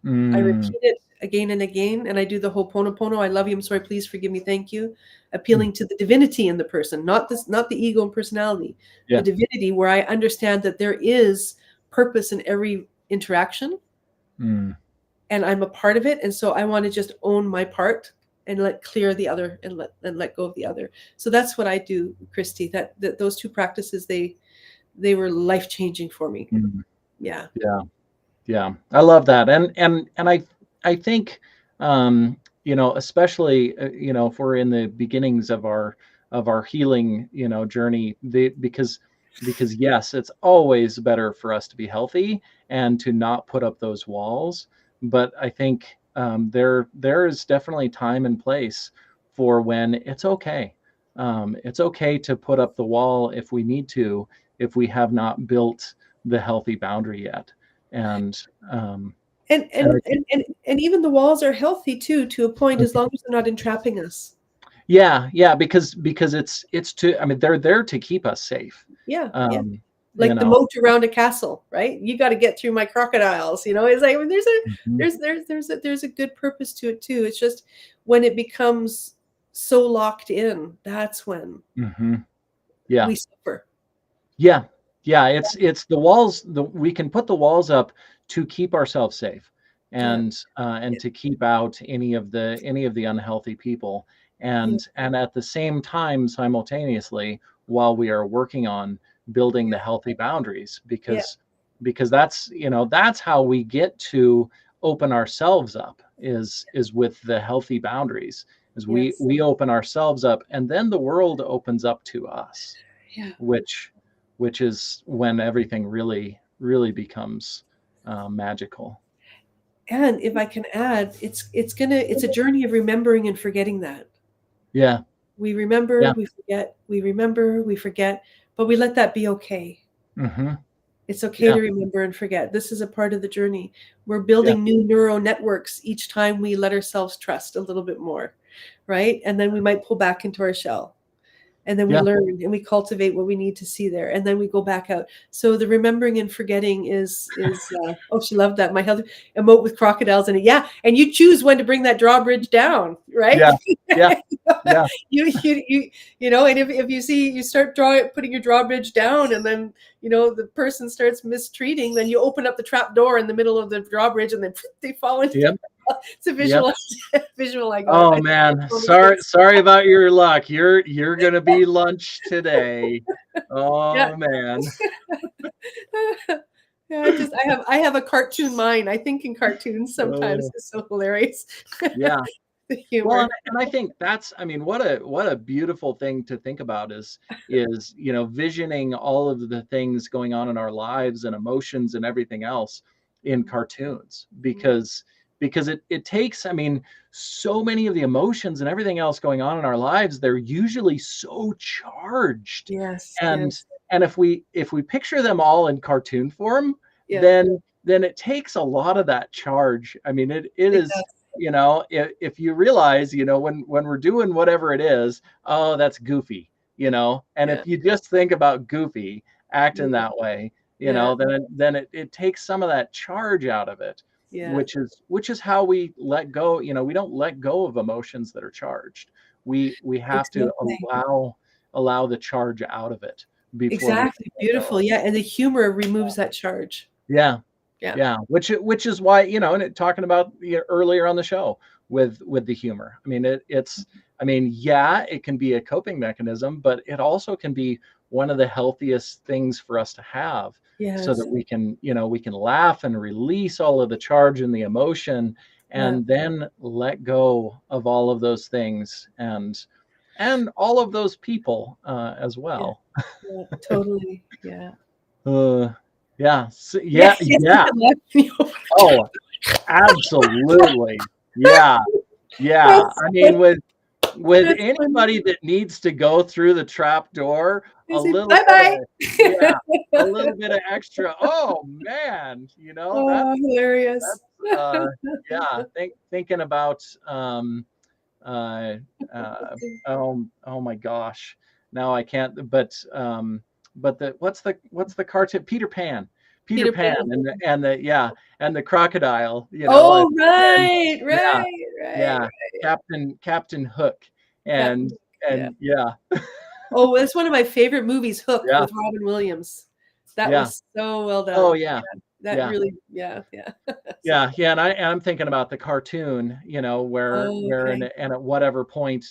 I repeat it again and again. And I do the Ho'oponopono. I love you. I'm sorry. Please forgive me. Thank you. Appealing to the divinity in the person, not the ego and personality, the divinity, where I understand that there is purpose in every interaction. And I'm a part of it. And so I want to just own my part and let clear the other and let go of the other. So that's what I do, Christy, that those two practices, they were life-changing for me. Yeah. I love that. And I think, especially, if we're in the beginnings of our healing, journey, because yes, it's always better for us to be healthy and to not put up those walls. But I think there is definitely time and place for when it's okay. It's okay to put up the wall if we need to, if we have not built the healthy boundary yet. And even the walls are healthy too, to a point, as long as they're not entrapping us. Because it's they're there to keep us safe. Like the moat around a castle, right? You got to get through my crocodiles. It's like there's a good purpose to it too. It's just when it becomes so locked in, that's when Yeah. we suffer. Yeah. Yeah. It's the walls, we can put the walls up to keep ourselves safe and to keep out any of the unhealthy people. And at the same time, simultaneously, while we are working on building the healthy boundaries, because that's, that's how we get to open ourselves up is with the healthy boundaries, is we open ourselves up, and then the world opens up to us, which is when everything really becomes magical. And if I can add, it's a journey of remembering and forgetting that. Yeah. We remember, we forget, we remember, we forget, but we let that be okay. It's okay to remember and forget. This is a part of the journey. We're building new neural networks each time we let ourselves trust a little bit more, right? And then we might pull back into our shell. And then we learn and we cultivate what we need to see there. And then we go back out. So the remembering and forgetting is oh, she loved that. My health emote with crocodiles in it. Yeah. And you choose when to bring that drawbridge down, right? Yeah. You know, and if you see, you start putting your drawbridge down, and then, the person starts mistreating, then you open up the trap door in the middle of the drawbridge, and then they fall into it's a visual visual I got. Oh man, sorry about your luck. You're gonna be lunch today. Oh man. I have a cartoon mind. I think in cartoons sometimes. It's so hilarious. Yeah. The humor. Well, and I think that's, what a beautiful thing to think about is visioning all of the things going on in our lives and emotions and everything else in cartoons, because it takes, so many of the emotions and everything else going on in our lives, they're usually so charged. And if we picture them all in cartoon form, then it takes a lot of that charge. It is, if you realize, when we're doing whatever it is, oh, that's Goofy, and if you just think about Goofy acting that way, then it takes some of that charge out of it. Which is how we let go. We don't let go of emotions that are charged. We have to allow the charge out of it before. Beautiful. And the humor removes that charge. Yeah. Which is why, and talking about earlier on the show with the humor. It can be a coping mechanism, but it also can be one of the healthiest things for us to have. So that we can laugh and release all of the charge and the emotion, and then let go of all of those things and all of those people as well. Totally. Oh, absolutely. With anybody that needs to go through the trap door, a little bit of extra. Oh man, that's hilarious. Thinking about oh my gosh, now I can't. But what's the cartoon? Peter Pan and the crocodile. Right. Captain Hook. And oh, it's one of my favorite movies, Hook, with Robin Williams. That was so well done. Oh really. And I'm thinking about the cartoon, where and at whatever point,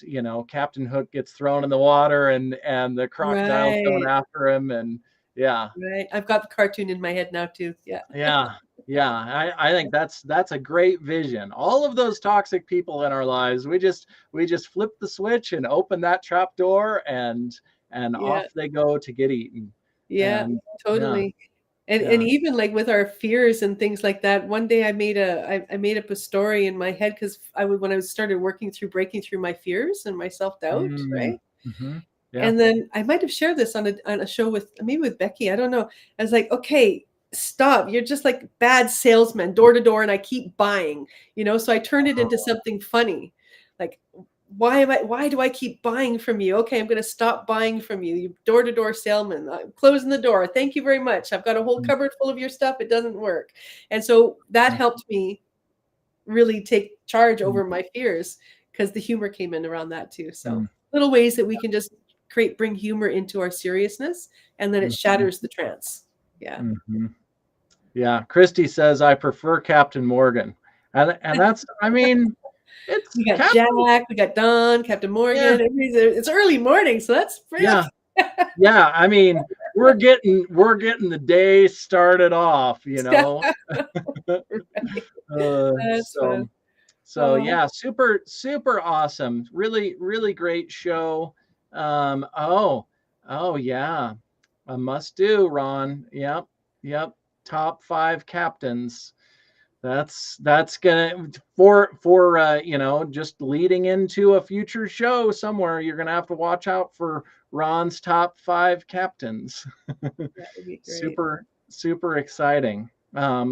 Captain Hook gets thrown in the water and the crocodile's going after him, and I've got the cartoon in my head now too. I think that's a great vision. All of those toxic people in our lives, we just flip the switch and open that trap door, and off they go to get eaten. Totally. And even like with our fears and things like that, one day I made up a story in my head, because when I started breaking through my fears and my self-doubt, right? And then I might have shared this on a show with Becky. I don't know. I was like, okay, stop. You're just like bad salesman, door to door, and I keep buying, so I turned it into something funny. Like, why do I keep buying from you? Okay, I'm going to stop buying from you. You door to door salesman. I'm closing the door. Thank you very much. I've got a whole cupboard full of your stuff. It doesn't work. And so that helped me really take charge over my fears, because the humor came in around that too. So little ways that we can just bring humor into our seriousness, and then it shatters the trance. Yeah. Yeah. Christy says, I prefer Captain Morgan. And that's, I mean, it's We got Captain, Jack, we got Don, Captain Morgan. It's early morning, so that's yeah. Yeah. I mean, we're getting the day started off, you know. That's fun. So yeah, super awesome. Really, really great show. Oh yeah. A must do, Ron. Yep. Top 5 captains. That's gonna for you know, just leading into a future show somewhere. You're gonna have to watch out for Ron's top 5 captains. That would be great. Super exciting.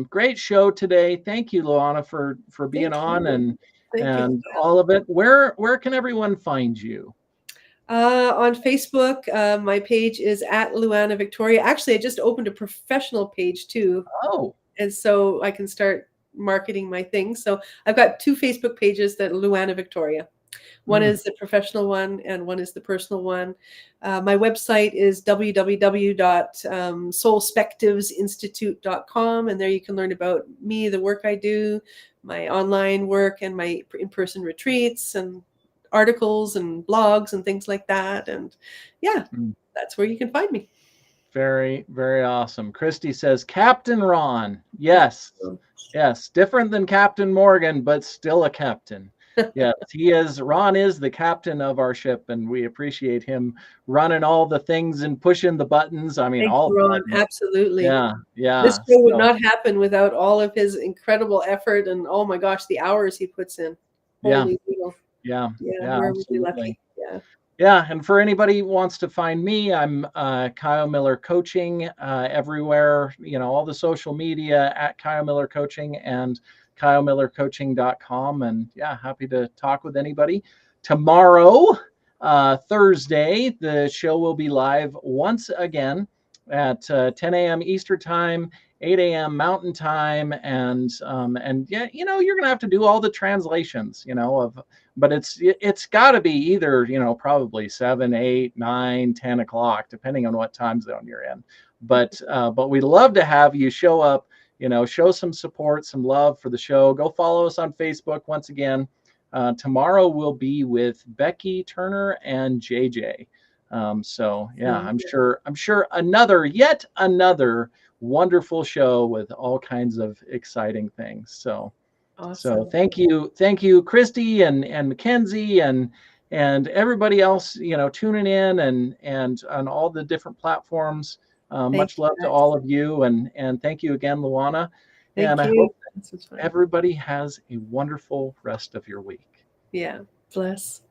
Great show today. Thank you, Luannah, for being on and all of it. Where can everyone find you? On Facebook, my page is at Luannah Victoria. Actually, I just opened a professional page too. Oh. And so I can start marketing my things. So I've got 2 Facebook pages that are Luannah Victoria. One is the professional one and one is the personal one. My website is www.soulspectivesinstitute.com, and there you can learn about me, the work I do, my online work, and my in-person retreats and articles and blogs and things like that. And yeah, that's where you can find me. Very, very awesome. Christy says, Captain Ron. Yes. Yes. Different than Captain Morgan, but still a captain. Yes, Ron is the captain of our ship, and we appreciate him running all the things and pushing the buttons. I mean, all Ron, absolutely. Yeah. This show would not happen without all of his incredible effort, and oh my gosh, the hours he puts in. Holy Yeah. We're really lucky. Yeah, and for anybody who wants to find me, I'm Kyle Miller Coaching everywhere, you know, all the social media at Kyle Miller Coaching and KyleMillerCoaching.com. And yeah, happy to talk with anybody. Tomorrow, Thursday, the show will be live once again at 10 a.m. Eastern Time, 8 a.m. Mountain Time, and yeah, you know, you're gonna have to do all the translations, you know, but it's got to be either, you know, probably 7, 8, 9, 10 o'clock, depending on what time zone you're in. But we'd love to have you show up, you know, show some support, some love for the show. Go follow us on Facebook once again. Tomorrow we'll be with Becky Turner and JJ. So yeah, I'm sure yet another wonderful show with all kinds of exciting things. So awesome. So thank you, Christy and Mackenzie and everybody else, you know, tuning in and on all the different platforms. Much love to all of you, and thank you again, Luannah. And I hope everybody has a wonderful rest of your week. Yeah, bless.